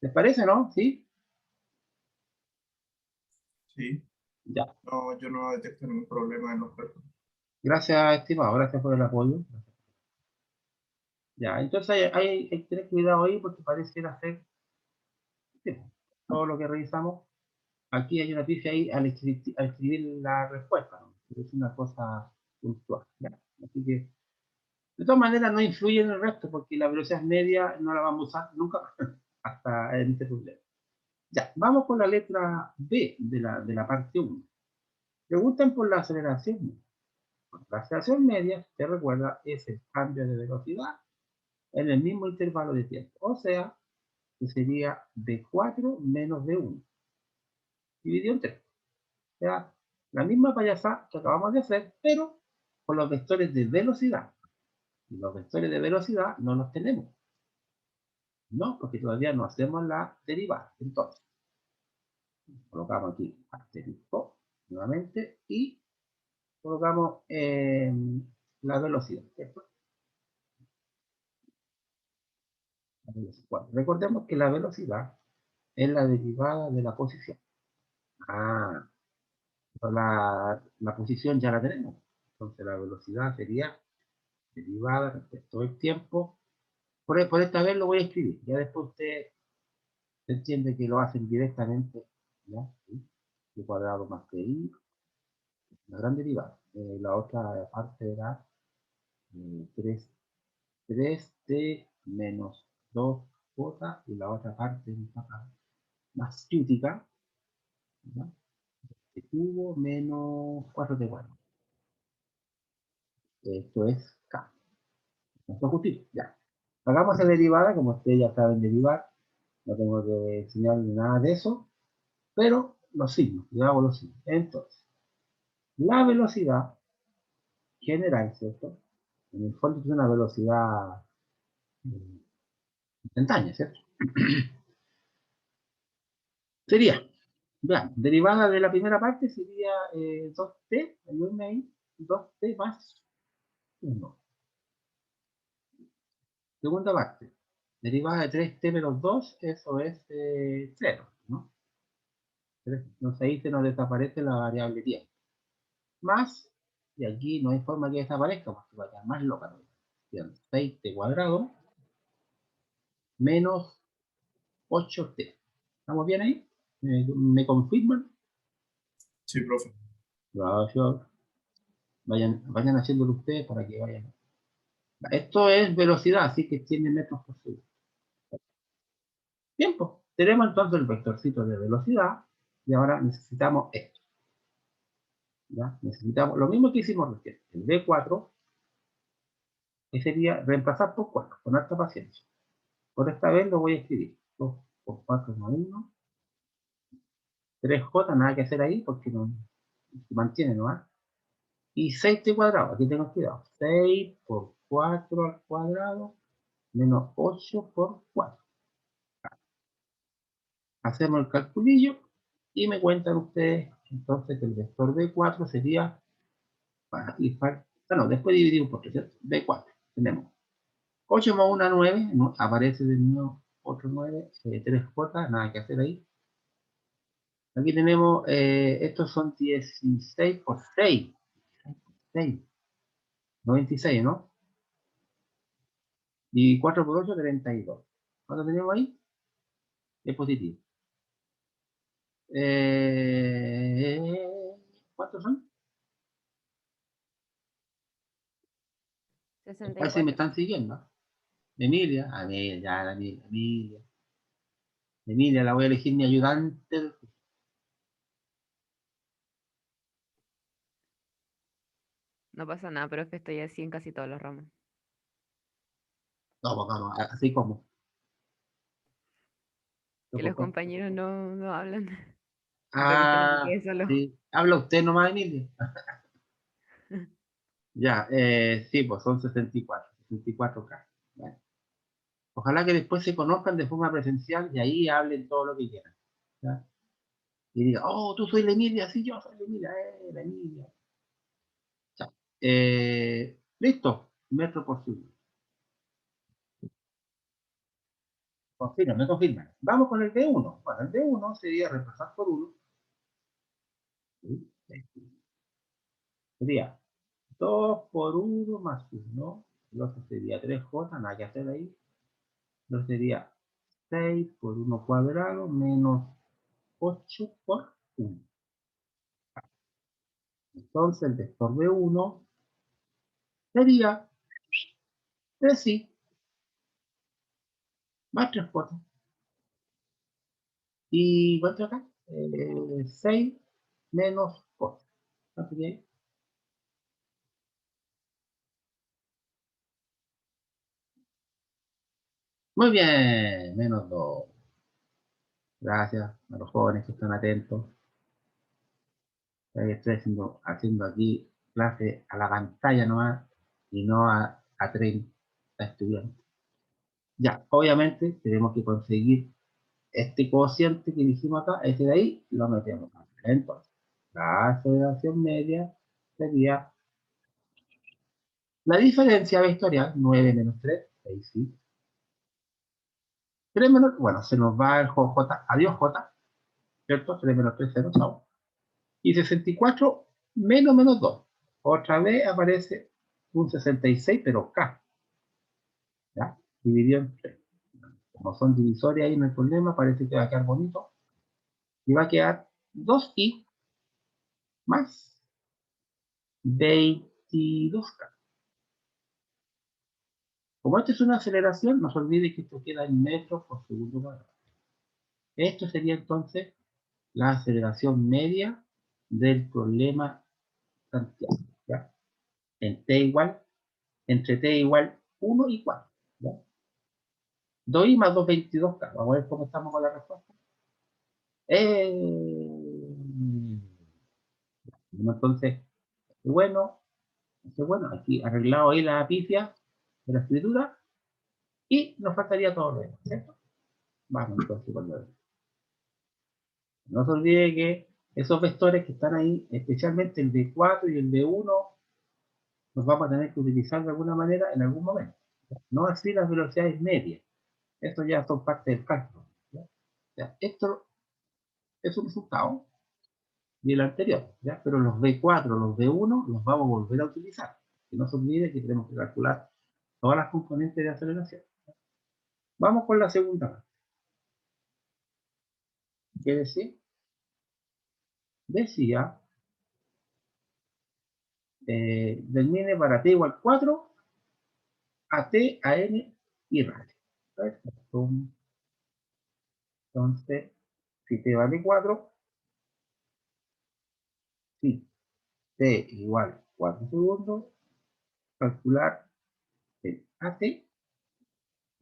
¿Les parece, no? ¿Sí? Sí, Ya. no, yo no detecto ningún problema en los cálculos. Gracias, estimado. Gracias por el apoyo. Ya, entonces hay que tener cuidado ahí porque pareciera ser sí, todo lo que revisamos. Aquí hay una pifia ahí al escribir la respuesta, ¿no? Es una cosa puntual. ¿Ya? Así que, de todas maneras, no influye en el resto porque la velocidad media no la vamos a usar nunca hasta en este problema. Ya, vamos con la letra B de la parte 1. Preguntan por la aceleración. La aceleración media, te recuerda, es el cambio de velocidad en el mismo intervalo de tiempo. O sea, que sería B4 menos B1, dividido en 3. O sea, la misma payasada que acabamos de hacer, pero con los vectores de velocidad. Y los vectores de velocidad no los tenemos. No, porque todavía no hacemos la derivada. Entonces, colocamos aquí asterisco nuevamente y colocamos la velocidad. Bueno, recordemos que la velocidad es la derivada de la posición. Ah, pero la posición ya la tenemos. Entonces la velocidad sería derivada respecto del tiempo. Por esta vez lo voy a escribir. Ya después usted entiende que lo hacen directamente. ¿Ya? ¿Sí? Y cuadrado más que i, la gran derivada. La otra parte era 3, 3t menos 2j y la otra parte más crítica, ¿ya? T cubo menos 4t cuadrado. Esto es k. Esto es justito, ya. Hagamos la derivada, como ustedes ya saben derivar, no tengo que enseñarles nada de eso, pero los signos, yo hago los signos. Entonces, la velocidad general, ¿cierto? En el fondo es una velocidad instantánea, ¿cierto? Sería, vean, derivada de la primera parte sería 2t, ayúdenme ahí, 2t más 1. Segunda parte, derivada de 3t menos 2, eso es 0, ¿no? Entonces ahí se nos desaparece la variable tiempo. Más, y aquí no hay forma que desaparezca porque va a quedar más loca, ¿no? 6t cuadrado menos 8t. ¿Estamos bien ahí? ¿Me confirman? Sí, profe. Gracias. Vayan haciéndolo ustedes para que vayan. Esto es velocidad, así que tiene metros por segundo. Tiempo. Tenemos entonces el vectorcito de velocidad y ahora necesitamos esto. ¿Ya? Necesitamos lo mismo que hicimos recién. El V4, que sería reemplazar por 4, con alta paciencia. Por esta vez lo voy a escribir. 2 por 4 es 1. 3j, nada que hacer ahí porque no se mantiene, ¿no? Y 6t cuadrado, aquí tengo cuidado. 6 por 4 al cuadrado menos 8 por 4. Hacemos el calculillo y me cuentan ustedes entonces que el vector B4 sería Y falta, no, después dividimos por 3, ¿cierto? B4. Tenemos 8 más 1, 9. ¿No? Aparece de nuevo otro 9. 3J, nada que hacer ahí. Aquí tenemos, estos son 16 por 6. 6. 96, ¿no? Y 4 por 8, 32. ¿Cuánto tenemos ahí? Es positivo. ¿Cuántos son? Parece que me 64. están siguiendo. Emilia, a ver, ya la Emilia. Emilia, la voy a elegir mi ayudante. No pasa nada, pero es que estoy así en casi todos los ramos. No, no, no, así como. Que los compañeros no hablan. Para que usted no se Ah, quede solo. sí. Habla usted nomás, Emilia. Ya, sí, pues son 64, 64K. Bueno, ojalá que después se conozcan de forma presencial y ahí hablen todo lo que quieran. ¿Ya? Y digan, oh, tú soy la Emilia, sí, yo soy la Emilia. Ya. Listo, metro por segundo. Confirma, confirma. Vamos con el D1. Bueno, el D1 sería reemplazar por 1. Sería 2 por 1 más 1. El otro sería 3J, nada que hacer ahí. El otro sería 6 por 1 cuadrado menos 8 por 1. Entonces el vector de 1 sería 3 sí más 3J. ¿Y cuánto acá? 6 menos 4. ¿Cuánto sería ahí? Muy bien, menos 2. Gracias a los jóvenes que están atentos. Estoy haciendo aquí clase a la pantalla nomás y no a 30 estudiantes. Ya, obviamente tenemos que conseguir este cociente que dijimos acá, ese de ahí, lo metemos acá. Entonces, la aceleración media sería la diferencia vectorial, 9 menos 3, 6, sí. 3 menos, bueno, se nos va el J, adiós J, ¿cierto? 3 menos 3, 0, chao. Y 64 menos 2. Otra vez aparece un 66, pero K, ¿ya? Dividido en 3. Como son divisores ahí no hay problema, parece que va a quedar bonito. Y va a quedar 2i más 22K. Como esto es una aceleración, no se olvide que esto queda en metros por segundo cuadrado. Esto sería entonces la aceleración media del problema kantiano, ¿ya? En t igual, entre t igual 1 y 4. ¿Ya? 2i más 2, 22K. Vamos a ver cómo estamos con la respuesta. Entonces, bueno, aquí arreglado ahí la pifia de la escritura y nos faltaría todo lo demás, ¿cierto? Vamos entonces con lo demás. No se olvide que esos vectores que están ahí, especialmente el D4 y el D1, los vamos a tener que utilizar de alguna manera en algún momento. No así las velocidades medias. Esto ya son parte del cálculo. ¿Ya? O sea, esto es un resultado del anterior, ¿ya? Pero los D4, los D1 los vamos a volver a utilizar. Que no se olvide que tenemos que calcular todas las componentes de aceleración. Vamos con la segunda parte. ¿Qué decía? Decía, determine para t igual 4 a t, a n y radio. Perfecto. Entonces, si t vale 4, si t igual 4 segundos, calcular el AT,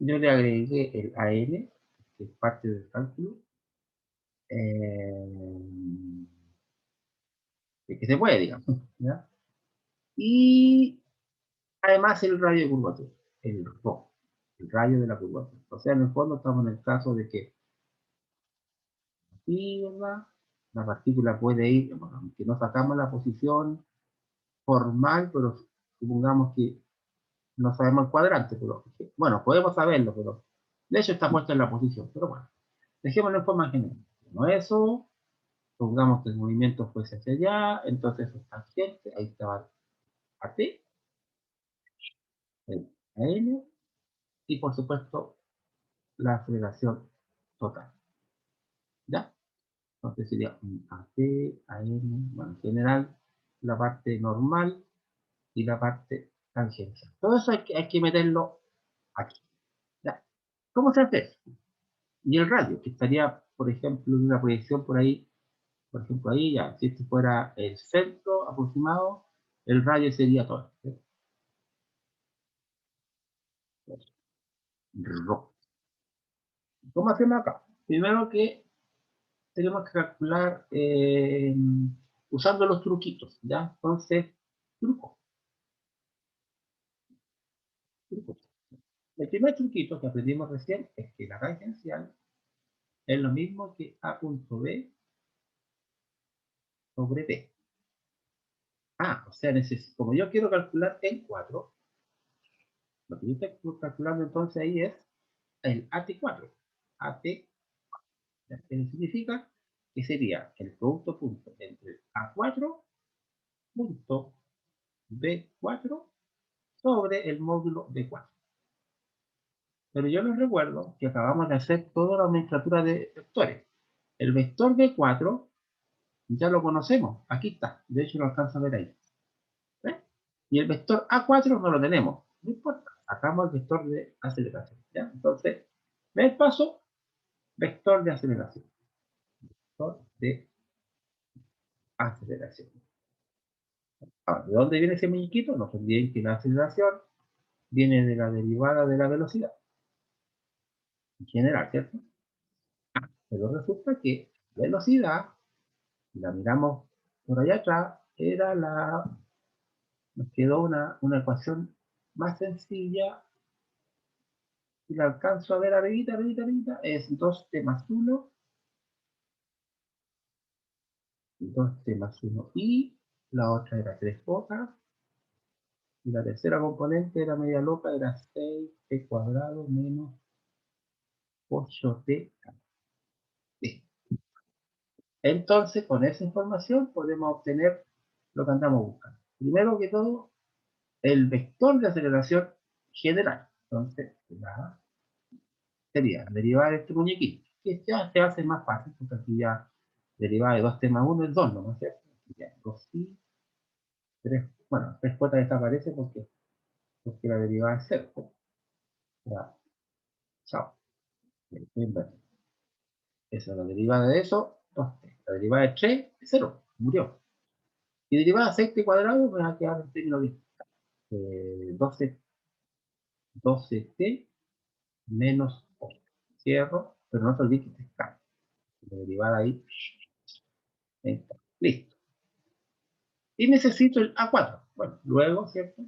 yo le agregué el AN, que es parte del cálculo, que se puede, digamos, ¿ya? Y además el radio de curvatura, el RO, el radio de la curvatura. O sea, en el fondo estamos en el caso de que aquí, ¿verdad? La partícula puede ir, bueno, aunque no sacamos la posición formal, pero supongamos que no sabemos el cuadrante, pero bueno, podemos saberlo, pero de hecho está puesto en la posición, pero bueno, dejémoslo en forma general. No eso, supongamos que el movimiento fuese hacia allá, entonces es tangente, ahí estaba AT, el AM, y por supuesto la aceleración total, ¿ya? Entonces sería un AT, AM, bueno, en general, la parte normal y la parte tangencial. Todo eso hay que meterlo aquí, ¿ya? ¿Cómo se hace eso? Y el radio, que estaría, por ejemplo, en una proyección por ahí, por ejemplo, ahí ya, si este fuera el centro aproximado, el radio sería todo. ¿Sí? ¿Cómo hacemos acá? Primero que tenemos que calcular usando los truquitos, ¿ya? Entonces, truco, truco. El primer truquito que aprendimos recién es que la tangencial es lo mismo que A punto B sobre B. Ah, o sea, como yo quiero calcular el 4, lo que yo estoy calculando entonces ahí es el AT4. AT, ¿qué significa? Que sería el producto punto entre A4 punto B4 sobre el módulo B4. Pero yo les recuerdo que acabamos de hacer toda la nomenclatura de vectores. El vector B4 ya lo conocemos, aquí está, de hecho lo alcanzo a ver ahí. ¿Ves? Y el vector A4 no lo tenemos, no importa, sacamos el vector de aceleración. ¿Ya? Entonces, el paso, vector de aceleración. Vector de aceleración. Ahora, ¿de dónde viene ese muñequito? No se olviden que la aceleración viene de la derivada de la velocidad, en general, ¿cierto? Pero resulta que velocidad, si la miramos por allá atrás, era nos quedó una ecuación más sencilla, si la alcanzo a ver arribita, es 2t más 1, 2t más 1 y la otra era 3j, y la tercera componente era media loca, era 6t cuadrado menos 8t. Entonces, con esa información podemos obtener lo que andamos buscando. Primero que todo, el vector de aceleración general. Entonces, sería derivar este muñequito, que ya se hace más fácil, porque aquí ya derivada de 2t más 1 es 2, ¿no es cierto? Ya, 2 y 3, bueno, 3 cuotas desaparece porque la derivada es 0. Ya, chao. Esa es la derivada de eso, 2t. La derivada de 3 es 0, murió. Y derivada de 6t cuadrado me va a quedar en término de 12, 12t menos 8. Cierro, pero no se olvide que está la derivada ahí. Está. Listo. Y necesito el A4. Bueno, luego, ¿cierto?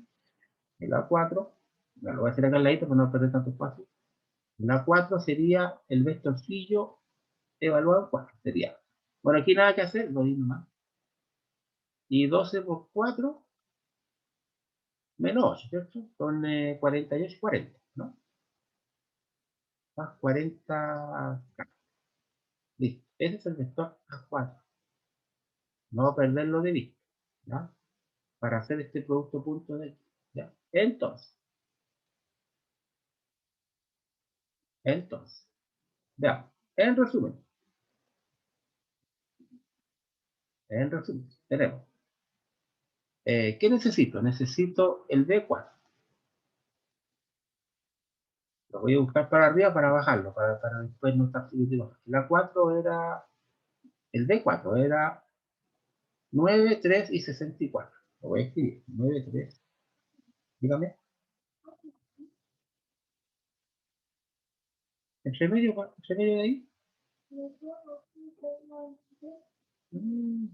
El A4, lo voy a hacer acá al ladito para no perder tanto espacio. El A4 sería el vectorcillo evaluado en 4. Sería. Bueno, aquí nada que hacer, lo digo nomás. Y 12 por 4 menos 8, ¿cierto? Son 48 y 40, ¿no? Más 40. Listo. Ese es el vector A4. No perderlo de vista, ¿ya? Para hacer este producto punto de, ¿ya? Entonces, veamos. En resumen, tenemos. ¿Qué necesito? Necesito el B4. Lo voy a buscar para arriba para bajarlo, para después no estar subitivo. La 4 era, el B4 era 9, 3 y 64. Lo voy a escribir. 9, 3. Dígame. Entre medio de ahí. Mm,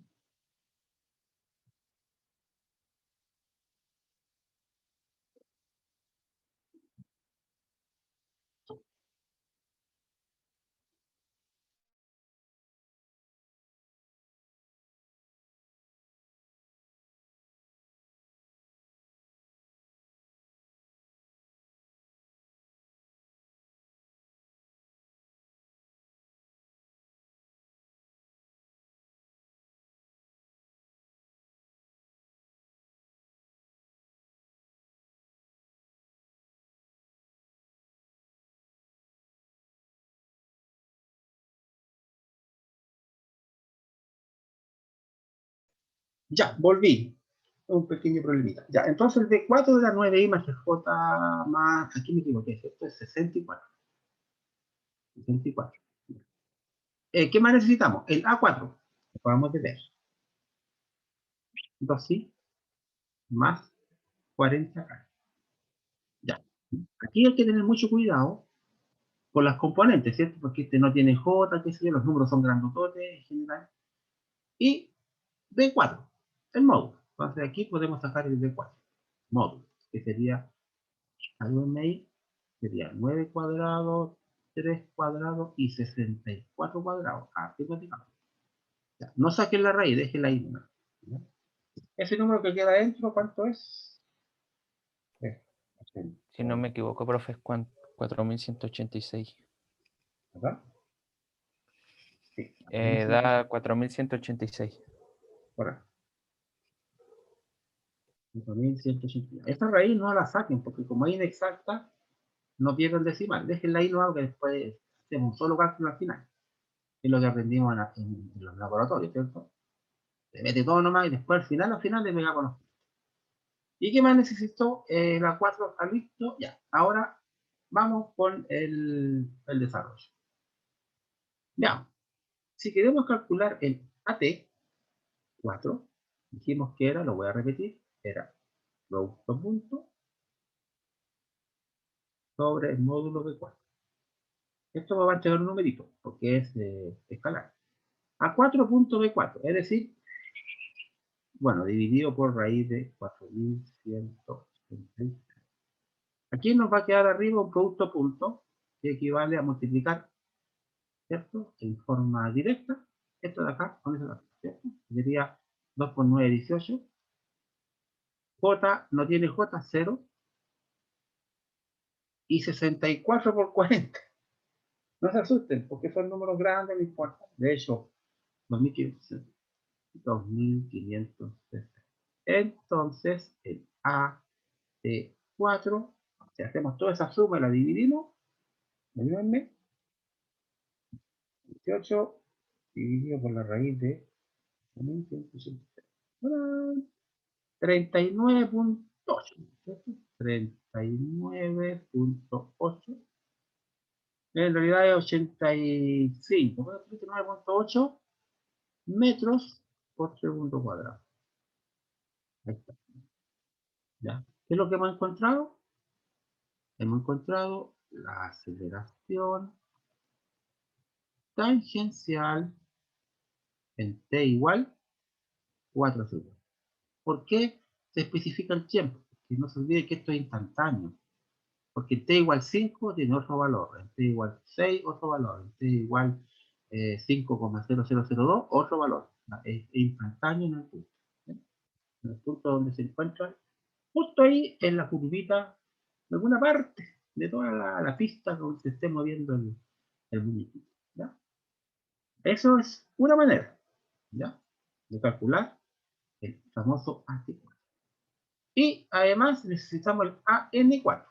Ya, volví. Un pequeño problemita. Ya, entonces el D4 era 9i más el J más... Aquí me equivoqué, esto es 64. 64. ¿Qué más necesitamos? El A4. Acabamos de ver. 2i más 40k. Ya. Aquí hay que tener mucho cuidado con las componentes, ¿cierto? Porque este no tiene J, qué sé yo, los números son grandototes en general. Y D4, el módulo. Entonces aquí podemos sacar el D4, módulo, que sería, algo en ahí, sería 9 cuadrados, 3 cuadrados y 64 cuadrados. Así lo digamos. No saquen la raíz, déjenla ahí. ¿Ya? Ese número que queda adentro, ¿cuánto es? Si no me equivoco, profe, es 4186. ¿Verdad? Sí. Da 4186. Correcto. 5180. Esta raíz no la saquen, porque como es inexacta, no pierden decimal. Déjenla ahí luego que después hacemos un solo cálculo al final. Es lo que aprendimos en los laboratorios, ¿cierto? Se mete todo nomás y después al final le pega con los... ¿Y qué más necesito? La 4 está listo. Ya, ahora vamos con el desarrollo. Veamos. Si queremos calcular el AT4, dijimos que era, lo voy a repetir, era producto punto sobre el módulo B4. Esto va a entregar un numerito, porque es escalar. A4.B4, es decir, bueno, dividido por raíz de 4186. Aquí nos va a quedar arriba un producto punto, que equivale a multiplicar, ¿cierto? En forma directa, esto de acá con eso de acá, ¿cierto? Sería 2 por 9, 18. J no tiene J, 0. Y 64 por 40. No se asusten, porque son números grandes, no importa. De hecho, 2560. 2560. Entonces, el A de 4, si hacemos toda esa suma y la dividimos, ayúdenme, 18 dividido por la raíz de 39.8, 39.8, en realidad es 85, 39.8 metros por segundo cuadrado. Ahí está. ¿Ya? ¿Qué es lo que hemos encontrado? Hemos encontrado la aceleración tangencial en t igual 4 segundos. ¿Por qué se especifica el tiempo? Que no se olvide que esto es instantáneo. Porque en t igual 5 tiene otro valor, en t igual 6 otro valor, en t igual 5,0002 otro valor. Es instantáneo en el punto. ¿Sí? En el punto donde se encuentra, justo ahí en la curvita, en alguna parte de toda la pista donde se esté moviendo el muñequito. ¿Ya? Eso es una manera, ¿ya?, de calcular el famoso AT4. Y además necesitamos el AN4.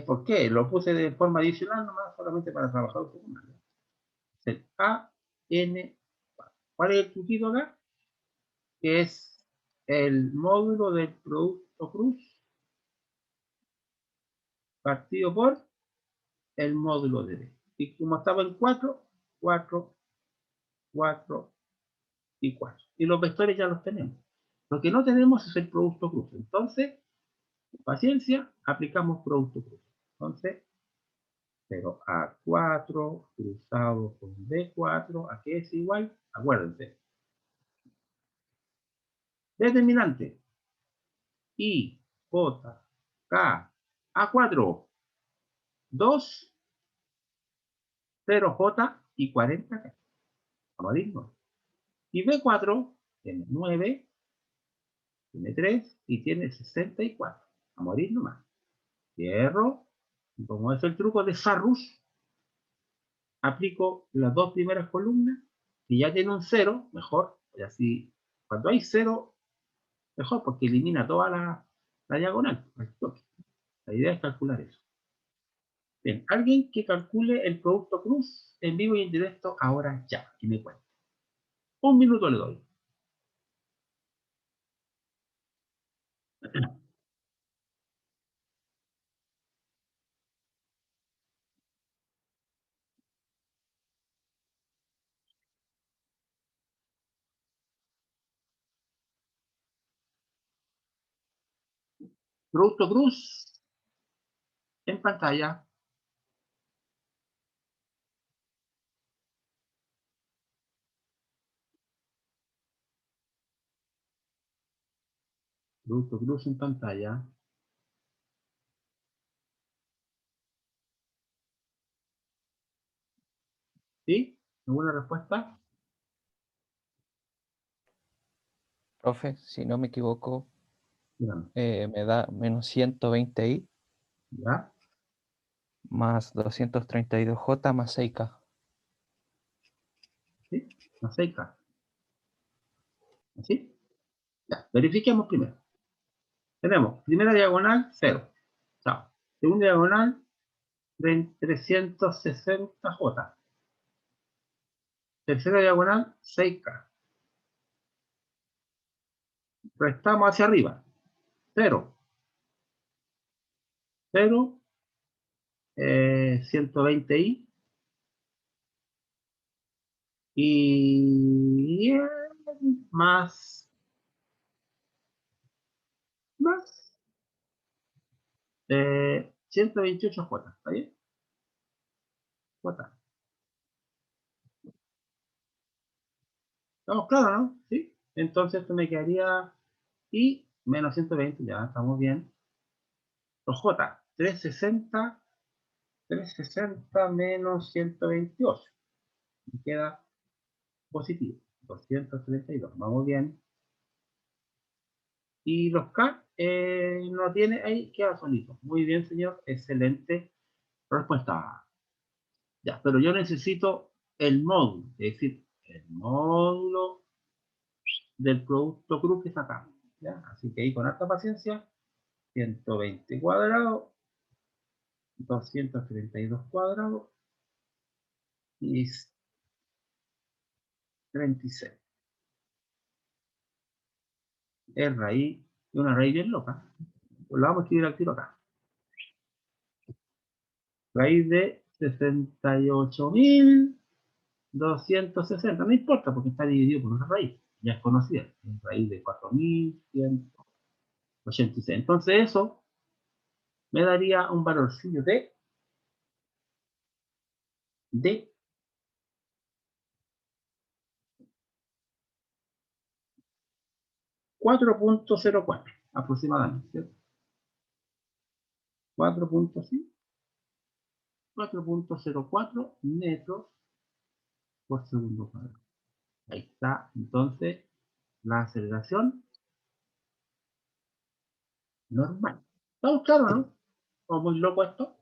¿Por qué? Lo puse de forma adicional nomás, solamente para trabajar un poco más. Es el AN4. ¿Cuál es el truquito acá? Que es el módulo del producto cruz partido por el módulo de B. Y como estaba en 4, 4, 4 y 4. Y los vectores ya los tenemos. Lo que no tenemos es el producto cruz. Entonces, paciencia, aplicamos producto cruz. Entonces, 0A4 cruzado con B4, ¿a qué es igual? Acuérdense. Determinante. I, J, K, A4, 2, 0J y 40K. Amadismo. Y B4 tiene 9, tiene 3 y tiene 64. A morir nomás. Cierro. Y como es el truco de Sarrus, aplico las dos primeras columnas y ya tiene un 0, mejor. Y así, cuando hay 0, mejor porque elimina toda la diagonal. La idea es calcular eso. Bien, alguien que calcule el producto cruz en vivo y en directo ahora ya, que me cuente. 1 minuto le doy. Producto cruz en pantalla. Producto cruz en pantalla. ¿Sí? ¿Alguna respuesta? Profe, si no me equivoco, Dígame. me da menos 120i ¿Ya? más 232j más 6k. ¿Sí? Las 6K. ¿Así? Ya, verifiquemos primero. Tenemos primera diagonal, 0. Chao. Segunda diagonal, 360J. Tercera diagonal, 6K. Restamos hacia arriba. 0. 0. 120i. Y más 128J. ¿Está bien? J. ¿Estamos claros, no? ¿Sí? Entonces esto me quedaría y menos 120, ya estamos bien. Los J, 360 menos 128. Me queda positivo, 232. Vamos bien. Y los K no tiene ahí, queda solito. Muy bien, señor. Excelente respuesta. Ya, pero yo necesito el módulo, es decir, el módulo del producto cruz que está acá. ¿Ya? Así que ahí con harta paciencia, 120 cuadrados, 232 cuadrados y 36. Es raíz, de una raíz bien loca. Pues la vamos a escribir al tiro acá. Raíz de 68.260. No importa porque está dividido por una raíz. Ya es conocida. Es raíz de 4.186. Entonces eso me daría un valorcillo de 4.04 aproximadamente, ¿cierto? 4.04 metros por segundo cuadrado. Ahí está, entonces, la aceleración normal. ¿Estamos claros, no? ¿O muy loco esto?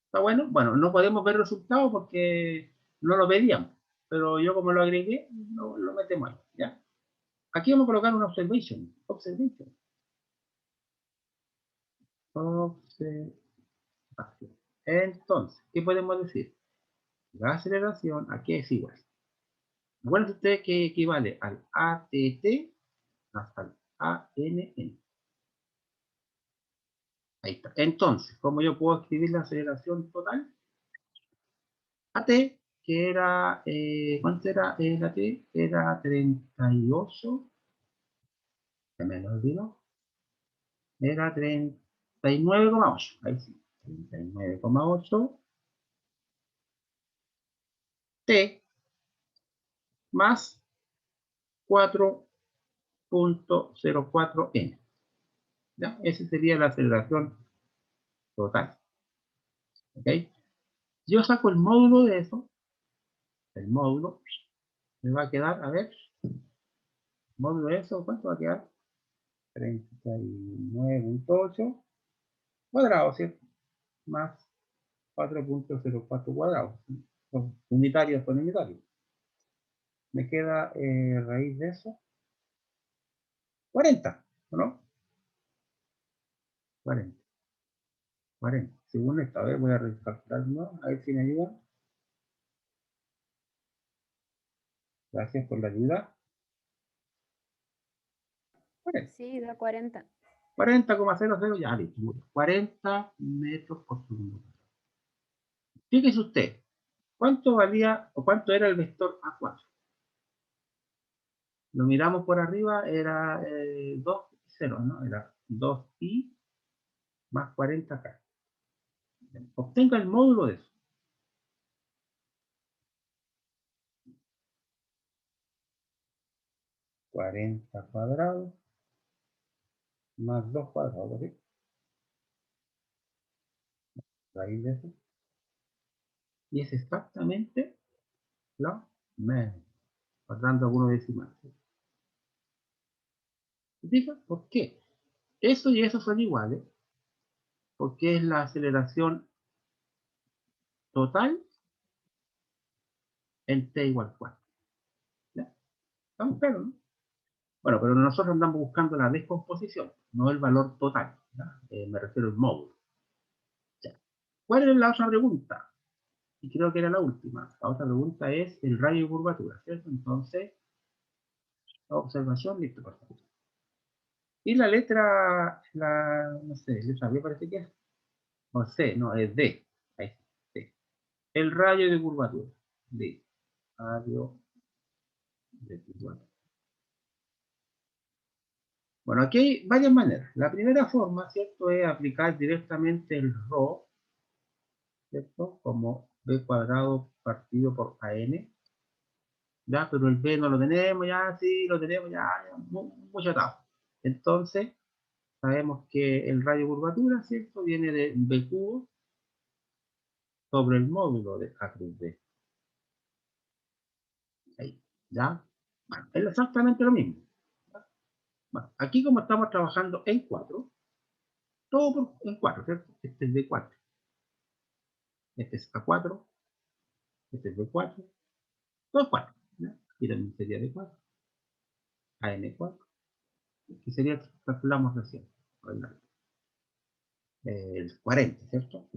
¿Está bueno? Bueno, no podemos ver resultados porque no lo pedíamos, pero yo como lo agregué, lo metemos ahí, ¿ya? Aquí vamos a colocar una observation. Observación. Entonces, ¿qué podemos decir? La aceleración aquí es igual. Acuérdense ustedes que equivale al ATT hasta el ANN. Ahí está. Entonces, ¿cómo yo puedo escribir la aceleración total? AT, que era, ¿cuánto era el AT? Era 38, se me lo olvidó, era 39,8, ahí sí, 39,8 T más 4.04N. ¿Ya? Esa sería la aceleración total. ¿Ok? Yo saco el módulo de eso, el módulo, me va a quedar, a ver, módulo de eso, ¿cuánto va a quedar? 39.8 cuadrados, ¿cierto? Más 4.04 cuadrados. Son unitarios por unitario. Me queda raíz de eso, 40, ¿no? 40. 40. Según esta, a ver, voy a recalcularlo, a ver si me ayuda. Gracias por la ayuda. 40. Sí, da 40. 40,00, ya listo. 40 metros por segundo. Fíjese usted, ¿cuánto valía o cuánto era el vector A4? Lo miramos por arriba, era 2, 0, ¿no? Era 2i más 40 acá. Obtenga el módulo de eso. 40 cuadrados más 2 cuadrados, ¿sí? Raíz de eso. Y es exactamente lo mismo, guardando algunos decimales. ¿Diga por qué? Eso y eso son iguales, porque es la aceleración total en t igual 4. ¿Ya? ¿Estamos claros, no? Bueno, pero nosotros andamos buscando la descomposición, no el valor total. Me refiero al módulo. ¿Ya? ¿Cuál es la otra pregunta? Y creo que era la última. La otra pregunta es el radio de curvatura, ¿cierto? Entonces, observación, listo, perfecto. Y la letra, no sé, letra B parece que es. O C, no, es D. Ahí está, D. El radio de curvatura. D. Radio de curvatura. Bueno, aquí hay varias maneras. La primera forma, ¿cierto?, es aplicar directamente el ρ, ¿cierto?, como B cuadrado partido por AN. Ya, pero el B no lo tenemos, ya, sí, lo tenemos, ya mucho atado. Entonces, sabemos que el radio de curvatura, ¿cierto?, viene de B cubo sobre el módulo de A cruz B. Ahí, ¿ya? Bueno, es exactamente lo mismo. Bueno, aquí como estamos trabajando en 4, todo en 4, ¿cierto? Este es B4, este es A4, este es B4, todo es 4. ¿Ya? Y también sería B4, AN4, que sería el que calculamos recién, el 40, ¿cierto?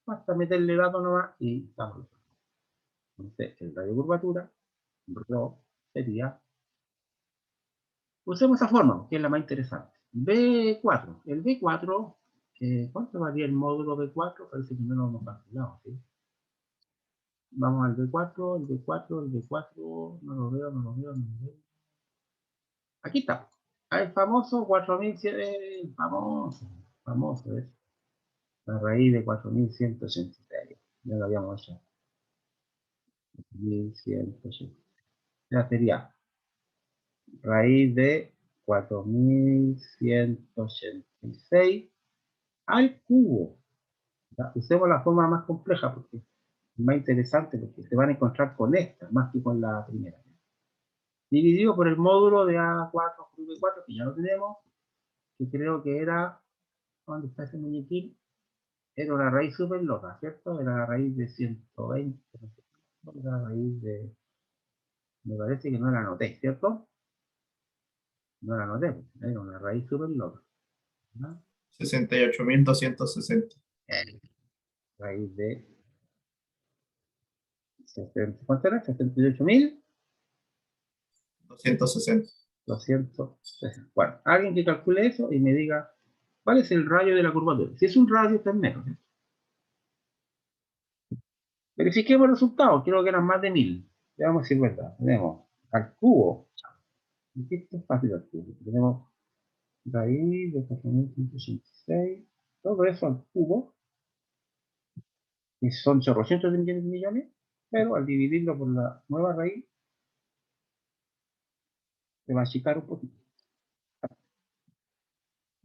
Basta meterle datos nomás y estamos listos. Entonces, el radio de curvatura, ρ, sería, usemos esa forma, que es la más interesante. B4, el B4, ¿cuánto valía el módulo B4? Parece que no lo hemos calculado, ¿sí? Vamos al B4, el B4, el B4, no lo veo, no lo veo, no lo veo. Aquí está. El famoso 4100, el famoso es la raíz de 4186. Ya lo habíamos hecho. 1180. Ya sería raíz de 4186 al cubo. ¿Ya? Usemos la forma más compleja porque es más interesante, porque se van a encontrar con esta más que con la primera. Dividido por el módulo de A4 B4, que ya lo tenemos, que creo que era, ¿dónde está ese muñequín? Era una raíz súper loca, ¿cierto? Era la raíz de 120, no sé, era la raíz de, me parece que no la anoté, ¿cierto? No la anoté, era una raíz súper loca, ¿no? 68.260. Raíz de 60, ¿cuánto era? 68.260. 260. Bueno, alguien que calcule eso y me diga cuál es el radio de la curvatura. Si es un radio, está en metros. Verifiquemos el resultado, creo que eran más de 1000. Veamos si es verdad. Tenemos al cubo. Esto es fácil al cubo. Tenemos raíz de 4186. Todo eso al cubo. Y son 800 millones de millones. Pero al dividirlo por la nueva raíz, se va a achicar un poquito.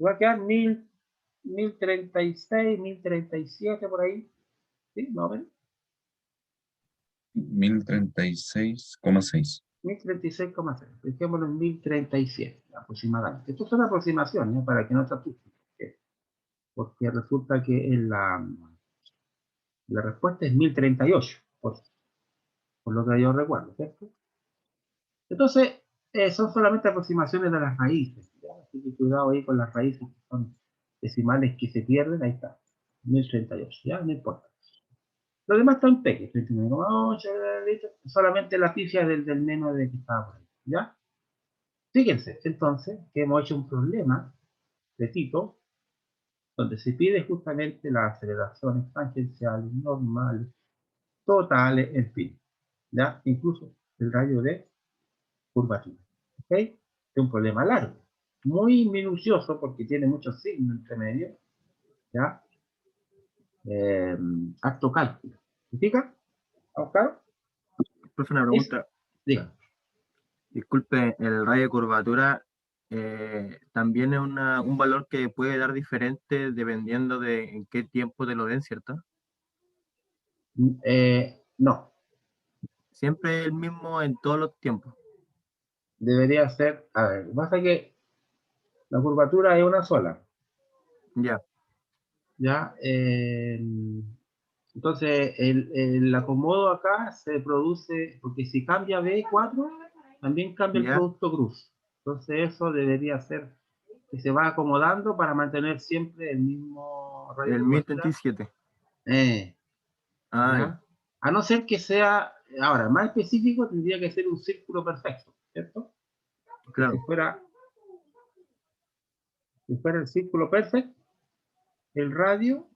Va a quedar 1036, 1037 por ahí. ¿Sí? ¿No ven? 1036,6. 1036,6. Dejémoslo en 1037 aproximadamente. Esto son aproximaciones, para que no se asusten. Porque resulta que la respuesta es 1038, por lo que yo recuerdo, ¿cierto? Entonces, son solamente aproximaciones de las raíces, ¿ya? Así que cuidado ahí con las raíces que son decimales que se pierden, ahí está, 1038, ya, no importa. Lo demás está en peque, 39,8, solamente la pifia del neno de que estaba por ahí, ¿ya? Fíjense, entonces, que hemos hecho un problema de tipo donde se pide justamente las aceleraciones tangenciales, normales, totales, en fin, ¿ya? Incluso el radio de curvatura, ¿ok? Es un problema largo, muy minucioso porque tiene muchos signos entre medio, ¿ya? Acto cálculo. ¿Se fija? ¿Vamos claro? Profe, una pregunta. Diga. Disculpe, el radio de curvatura también es un valor que puede dar diferente dependiendo de en qué tiempo te lo den, ¿cierto? No, Siempre el mismo en todos los tiempos. debería ser, a ver, pasa que la curvatura es una sola, Ya, ¿ya? Entonces, el acomodo acá se produce, porque si cambia B4, también cambia el ya, producto cruz. Entonces, eso debería ser que se va acomodando para mantener siempre el mismo radio de el curvatura. 1037. Ah, ¿Ya? A no ser que sea, ahora, más específico, tendría que ser un círculo perfecto, ¿cierto? Porque claro, si fuera el círculo perfecto, el radio,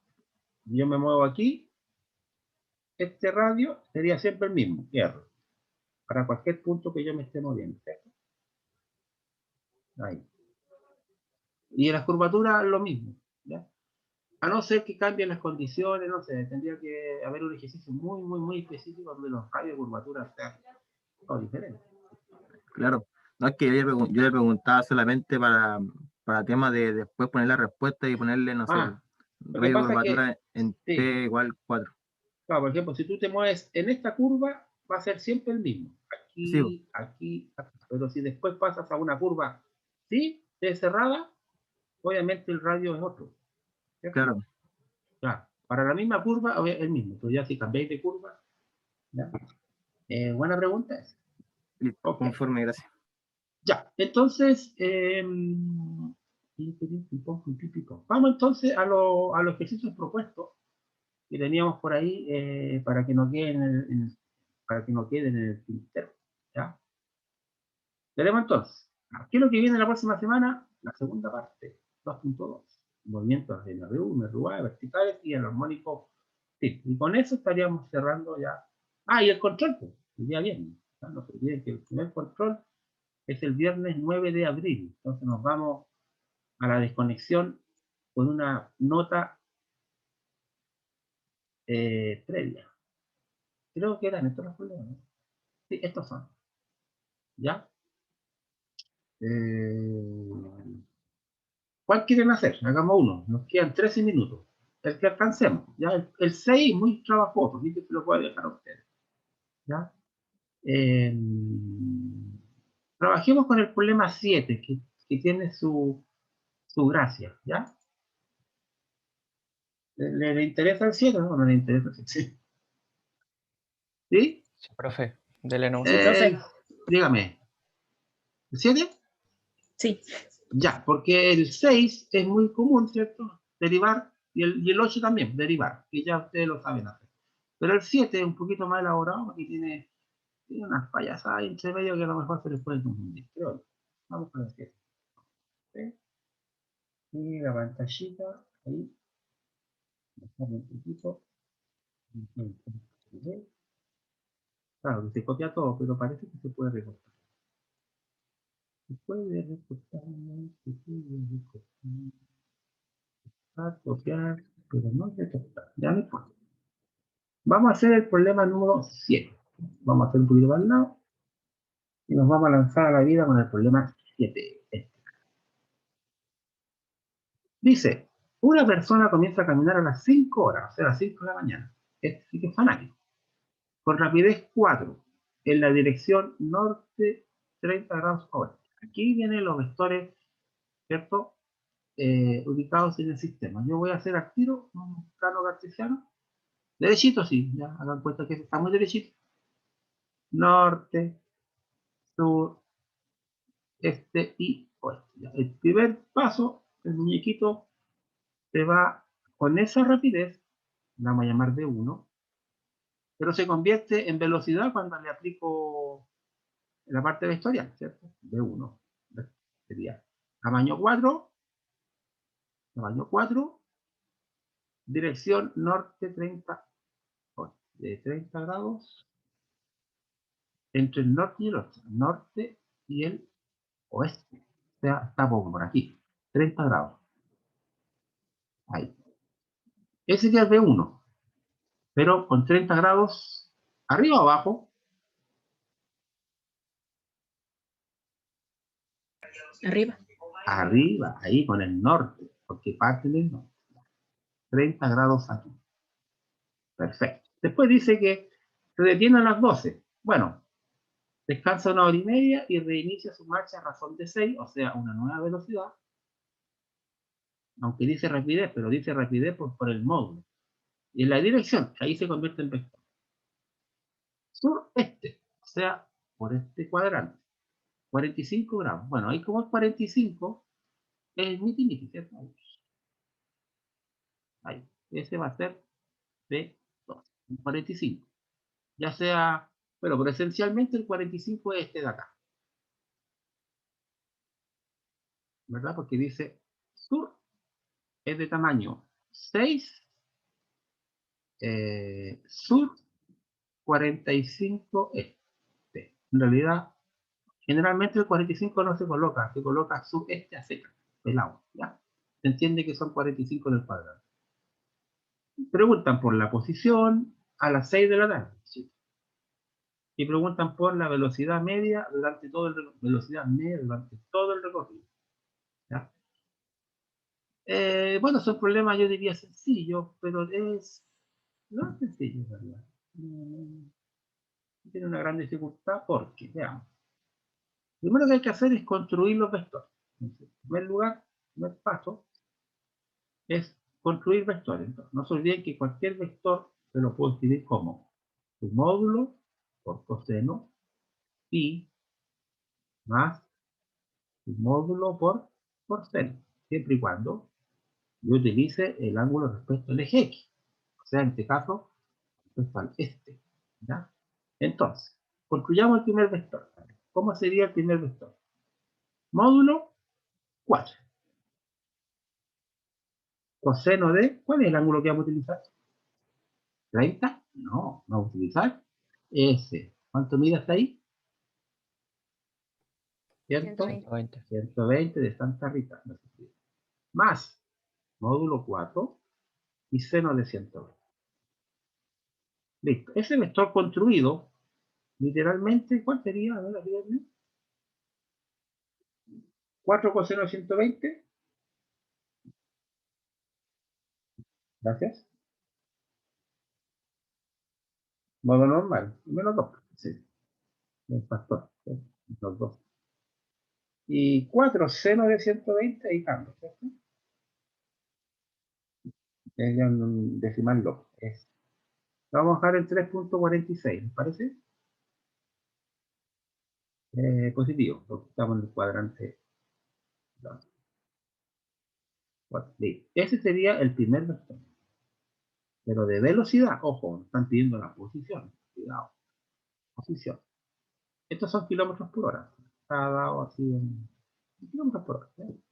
yo me muevo aquí, este radio sería siempre el mismo, R, para cualquier punto que yo me esté moviendo, ¿cierto? Ahí. Y en las curvaturas lo mismo, ¿ya? A no ser que cambien las condiciones, no sé, tendría que haber un ejercicio muy, muy, muy específico donde los radios de curvatura sean todos diferentes. claro. No es que yo le preguntaba solamente para temas de después poner la respuesta y ponerle, no sé, Lo que radio de pasa es que, curvatura en T sí, igual 4. claro, por ejemplo, si tú te mueves en esta curva, va a ser siempre el mismo. Sí, Aquí, aquí, aquí. Pero si después pasas a una curva, ¿sí? De cerrada, obviamente el radio es otro, ¿cierto? claro. Claro, para la misma curva es el mismo, pero ya si cambiáis de curva, ¿ya? Buena pregunta es. Listo, Ok, conforme, gracias. ya, entonces, vamos entonces a los ejercicios propuestos que teníamos por ahí para que no queden para que no queden en el tintero, ¿ya? Tenemos entonces, ¿qué es lo que viene la próxima semana? La segunda parte, 2.2, movimientos de MRU, MRUA, verticales y el armónico. Sí, y con eso estaríamos cerrando ya. Ah, y el control, pues, el día viernes. No se olviden que el primer control es el viernes 9 de abril. Entonces nos vamos a la desconexión con una nota previa. Creo que eran estos los problemas, ¿no? Sí, estos son. ¿Ya? ¿Cuál quieren hacer? Hagamos uno. Nos quedan 13 minutos. El que alcancemos. ¿Ya? El 6 muy trabajoso, así que se lo voy a dejar a ustedes. ¿Ya? Eh, Trabajemos con el problema 7, que tiene su gracia. ¿Ya? ¿Le interesa el 7? No, no le interesa el 7. ¿Sí? Sí, profe, dele nomás. Sí, profe. Dígame. ¿El 7? Sí. Ya, porque el 6 es muy común, ¿cierto? Derivar, y el 8 también, derivar, que ya ustedes lo saben hacer. Pero el 7 es un poquito más elaborado porque tiene unas payasadas entre medio que a lo mejor se les puede confundir. Creo. Vamos con el 7. ¿Sí? Y la pantallita, ahí, un poquito. Claro, que se copia todo, pero parece que se puede recortar. Se puede recortar, se puede recortar, copiar, pero no recortar. Ya no importa. Vamos a hacer el problema número 7. Vamos a hacer un poquito más al lado y nos vamos a lanzar a la vida con el problema 7. Dice, una persona comienza a caminar a las 5 horas, o sea, a las 5 de la mañana. Este sí que es fanático. Con rapidez 4, en la dirección norte 30 grados oeste. Aquí vienen los vectores, ¿cierto? Ubicados en el sistema. Yo voy a hacer al tiro un plano cartesiano. Derechito, sí, ya hagan cuenta que está muy derechito. Norte, sur, este y oeste. El primer paso, el muñequito se va con esa rapidez, la vamos a llamar V1, pero se convierte en velocidad cuando le aplico la parte vectorial, ¿cierto? V1 sería tamaño 4, dirección norte 30, de 30 grados, entre el norte y el oeste, norte y el oeste, o sea, está por aquí, 30 grados, ahí. Ese sería el V1, pero con 30 grados arriba o abajo, arriba, ahí con el norte, porque parte del norte, 30 grados aquí. Perfecto. Después dice que se detiene a las 12. Bueno, descansa 1 hora y media y reinicia su marcha a razón de 6, o sea, una nueva velocidad. Aunque dice rapidez, pero dice rapidez por el módulo. Y en la dirección, ahí se convierte en vector. Sur-este, o sea, por este cuadrante. 45 grados. Bueno, ahí como es 45, es miti-miti, ¿cierto? Ahí. Ese va a ser B2, 45. Ya sea, pero esencialmente el 45 es este de acá. ¿Verdad? Porque dice sur es de tamaño 6, sur 45 este. En realidad, generalmente el 45 no se coloca sur-este a seca, pelado, ¿ya? Se entiende que son 45 del cuadrado. Preguntan por la posición a las 6 de la tarde, ¿sí? Y preguntan por la velocidad media durante todo el recorrido, ¿ya? Bueno, son problemas, yo diría, sencillos, pero no es sencillo, en realidad. Tiene una gran dificultad porque, veamos, primero que hay que hacer es construir los vectores. Entonces, en primer lugar, el primer paso es construir vectores. Entonces, no se olviden que cualquier vector se lo puedo escribir como su módulo por coseno pi más su módulo por seno, siempre y cuando yo utilice el ángulo respecto al eje X. O sea, en este caso, respecto al este. ¿Ya? Entonces, construyamos el primer vector. ¿Cómo sería el primer vector? Módulo 4. Coseno de, ¿cuál es el ángulo que vamos a utilizar? ¿30? No, vamos a utilizar ese. ¿Cuánto mide hasta ahí? 120. 120 de Santa Rita. Más módulo 4 y seno de 120. Listo. Ese vector construido, literalmente, ¿cuál sería? A ver, ayúdenme. 4 coseno de 120. Gracias. Modo normal. Menos 2. Sí. El factor. ¿Sí? Los dos. Y 4 seno de 120, ahí cambia, ¿cierto? Es ya un decimal loco. Vamos a dejar en 3.46, ¿les parece? Positivo, porque estamos en el cuadrante 2. Bueno, ese sería el primer vector. Pero de velocidad, ojo, están pidiendo la posición. Cuidado. Posición. Estos son kilómetros por hora. Está dado así en kilómetros por hora. ¿Sí?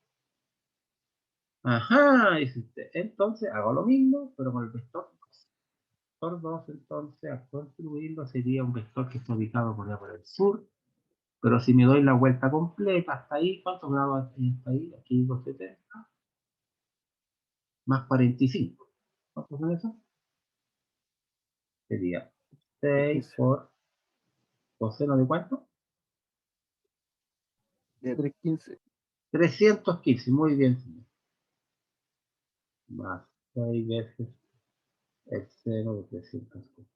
Ajá, dice usted. Entonces hago lo mismo, pero con el vector 2. Vector 2, entonces, a construirlo sería un vector que está ubicado por allá por el sur. Pero si me doy la vuelta completa hasta ahí, ¿cuántos grados hay hasta ahí? Aquí 270 más 45. ¿Cuántos son esos? Sería 6 15. por coseno de cuánto? De 315. 315, muy bien, señor. Más 6 veces el seno de 315.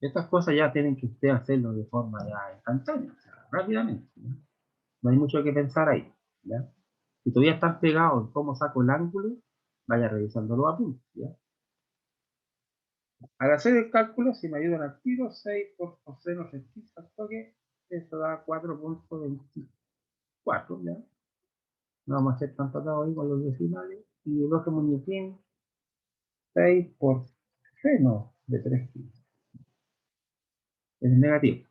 Estas cosas ya tienen que usted hacerlo de forma ya instantánea, o sea, rápidamente. ¿No? No hay mucho que pensar ahí. ¿Ya? Si todavía están pegados en cómo saco el ángulo, vaya revisando los apuntes. ¿Ya? Al hacer el cálculo, si me ayudan al tiro, 6 por coseno rectiza al toque, eso da 4.24, ¿ya? No vamos a hacer tanto acá hoy con los decimales. y el otro muñequín 6 por seno de 3 kilos. Es negativo.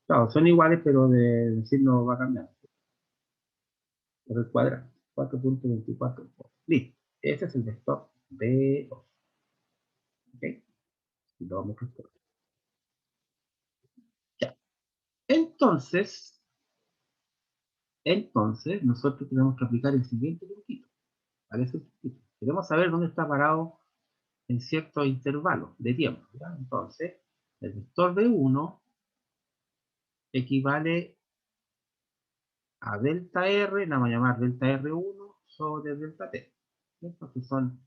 Claro, son iguales, pero de signo va cambiando. Por el cuadrado. 4.24. Listo. Ese es el vector B2. ¿Ok? Y lo vamos a explorar. Ya. Entonces, nosotros tenemos que aplicar el siguiente truquito. Parece truquito. Queremos saber dónde está parado en cierto intervalo de tiempo. ¿Ya? Entonces, el vector B1 equivale a delta R, la vamos a llamar delta R1 sobre delta T. ¿Cierto? Que son,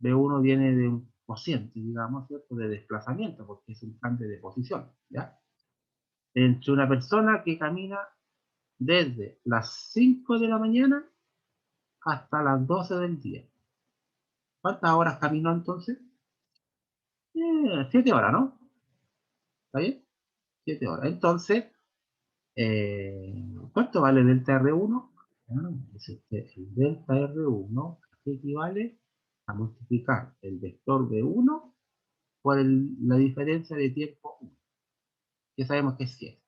B1 viene de un cociente, digamos, ¿cierto? De desplazamiento, porque es un cambio de posición, ¿ya? Entre una persona que camina desde las 5 de la mañana hasta las 12 del día. ¿Cuántas horas caminó entonces? 7 horas, ¿no? ¿Está bien? 7 horas. Entonces, ¿cuánto vale delta R1? El delta R1 equivale a multiplicar el vector B1 por la diferencia de tiempo 1, que sabemos que es 7.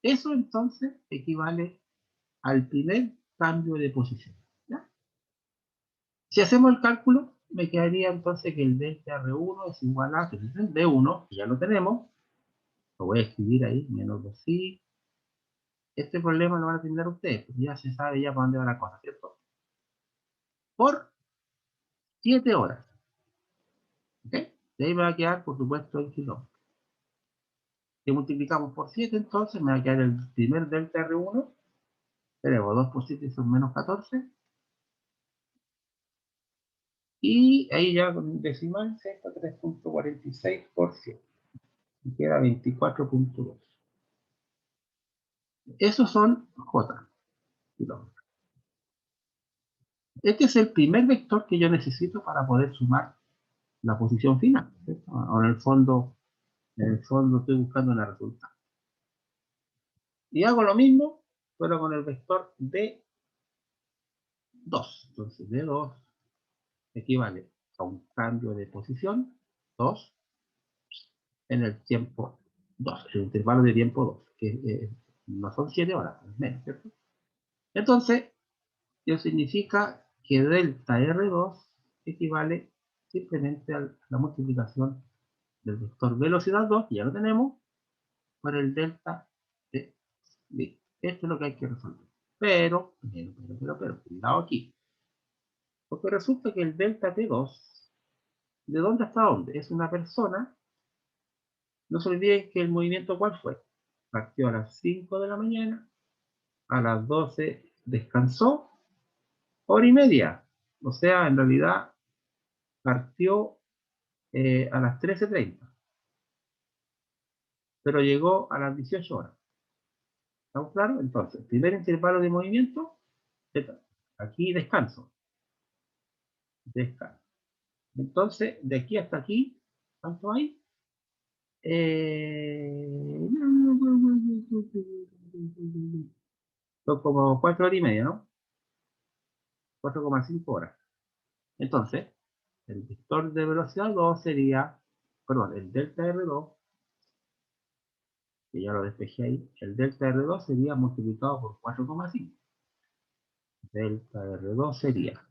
Eso entonces equivale al primer cambio de posición. ¿Ya? Si hacemos el cálculo, me quedaría entonces que el delta R1 es igual a el B1, que ya lo tenemos, lo voy a escribir ahí, menos 2i. Este problema lo van a tener ustedes, pues ya se sabe ya para dónde va la cosa, ¿cierto? Por 7 horas. ¿Ok? De ahí me va a quedar, por supuesto, el kilómetro. Si multiplicamos por 7, entonces me va a quedar el primer delta R1. Tenemos 2 por 7 son menos 14. Y ahí ya con decimal se está 3.46%. Y queda 24.2. Esos son J, kilómetros. Este es el primer vector que yo necesito para poder sumar la posición final. Ahora en el fondo estoy buscando la resultado. Y hago lo mismo, pero con el vector D2. Entonces D2 equivale a un cambio de posición 2 en el tiempo 2, el intervalo de tiempo 2, que no son 7 horas, es menos, ¿cierto? Entonces, eso significa que delta R2 equivale simplemente a la multiplicación del vector velocidad 2, que ya lo tenemos, por el delta T. Esto es lo que hay que resolver. Pero, cuidado aquí. Porque resulta que el delta T2, ¿de dónde hasta dónde? Es una persona. No se olviden que el movimiento, ¿cuál fue? Partió a las 5 de la mañana, a las 12 descansó, hora y media. O sea, en realidad partió a las 13:30, pero llegó a las 18 horas. ¿Estamos claros? Entonces, primer intervalo de movimiento, aquí descanso. Descanso. Entonces, de aquí hasta aquí, ¿cuánto hay? Son como 4 horas y media, ¿no? 4,5 horas. Entonces, el vector de velocidad 2 sería, perdón, el delta R2, que ya lo despejé ahí, el delta R2 sería multiplicado por 4,5. Delta R2 sería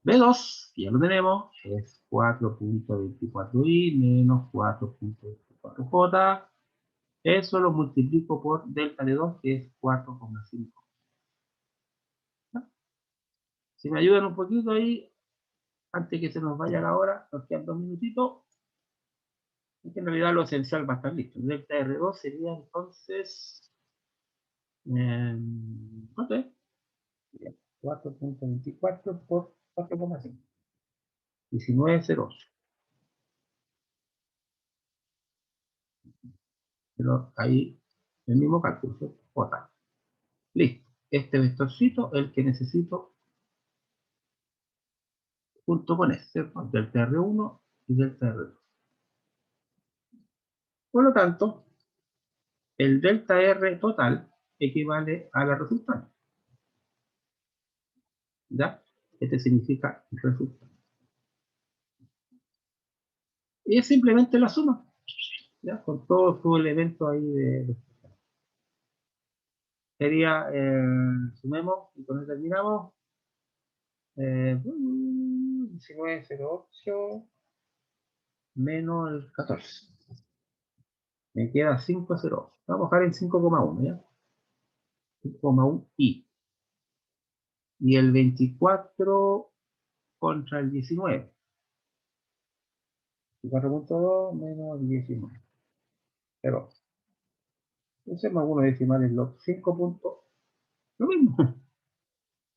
B2, que ya lo tenemos, es 4.24i menos 4.24j. Eso lo multiplico por delta de 2, que es 4,5. Si me ayudan un poquito ahí, antes que se nos vaya la hora, nos quedan 2 minutitos. Es que en realidad lo esencial va a estar listo. Delta R2 sería entonces, ¿cuánto es? 4.24 por 4,5. 19,08. Pero ahí el mismo cálculo, ¿cierto? J. Listo. Este vectorcito es el que necesito junto con este, ¿cierto? Delta R1 y delta R2. Por lo tanto, el delta R total equivale a la resultante. ¿Ya? Este significa el resultado. Y es simplemente la suma, ¿ya? Con todos sus elementos ahí sería, sumemos, y con eso terminamos. 19,08 menos el 14. Me queda 5,08. Vamos a dejar en 5,1, ¿ya? 5,1 y el 24 contra el 19. 4,2 menos 19. 0. Usemos algunos decimales, los 5 puntos. Lo mismo.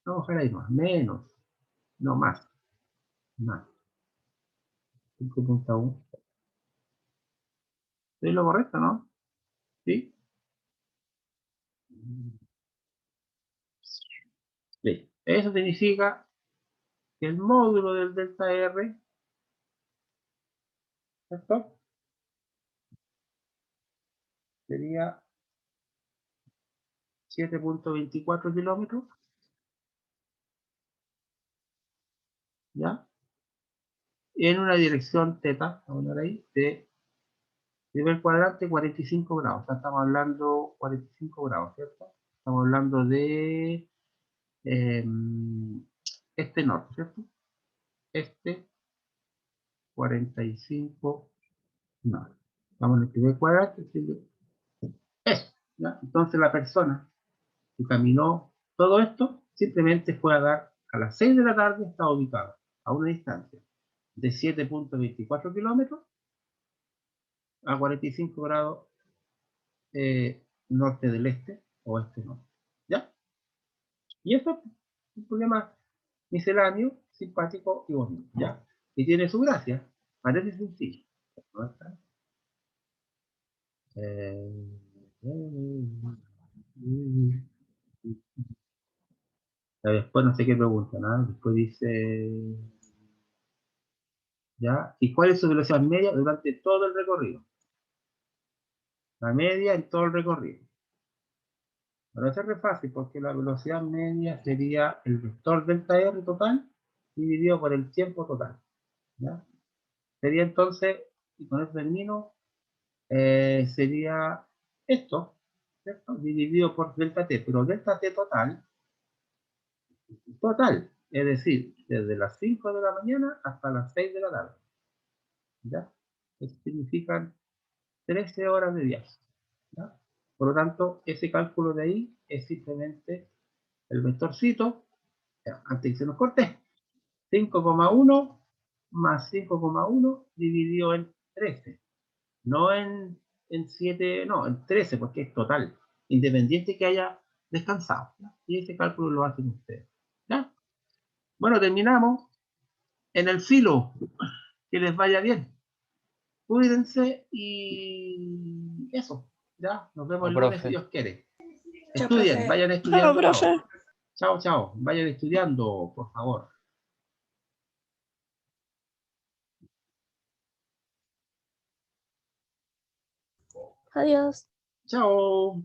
Vamos a dejar ahí más. Menos. No, más. Más. 5,1. ¿Es lo correcto, no? ¿Sí? Sí. Eso significa que el módulo del delta R, ¿cierto? Sería 7,24 kilómetros, ¿ya? En una dirección teta, vamos a ver ahí, de nivel cuadrante 45 grados. O sea, estamos hablando 45 grados, ¿cierto? Estamos hablando de este norte, ¿cierto? Este 45 norte. Vamos en el primer cuadrante, eso, ¿ya? Entonces la persona que caminó todo esto simplemente fue a dar a las 6 de la tarde, está ubicado a una distancia de 7,24 kilómetros a 45 grados norte del este, oeste norte. ¿Ya? Y eso es un problema misceláneo, simpático y bonito. ¿Ya? Y tiene su gracia. Parece sencillo. ¿No está? Después no sé qué pregunta, ¿no? Después dice, ¿ya? ¿Y cuál es su velocidad media durante todo el recorrido? La media en todo el recorrido. Pero eso es re fácil porque la velocidad media sería el vector delta R total dividido por el tiempo total. ¿Ya? Sería entonces, y con eso termino, sería esto, ¿cierto? Dividido por delta T, pero delta T total, es decir, desde las 5 de la mañana hasta las 6 de la tarde. ¿Ya? Eso significan 13 horas de viaje. ¿Ya? Por lo tanto, ese cálculo de ahí es simplemente el vectorcito, antes que se nos corte, 5,1 más 5,1 dividido en 13. No en 7, no, en 13, porque es total, independiente que haya descansado. ¿Ya? Y ese cálculo lo hacen ustedes. ¿Ya? Bueno, terminamos en el filo. Que les vaya bien. Cuídense y eso. ¿Ya? Nos vemos No, el lunes si profe. Dios quiere. Chao, Estudien, profe. vayan Chao, estudiando profe. ahora. Chao, chao. Vayan estudiando, por favor. Adiós. Chao.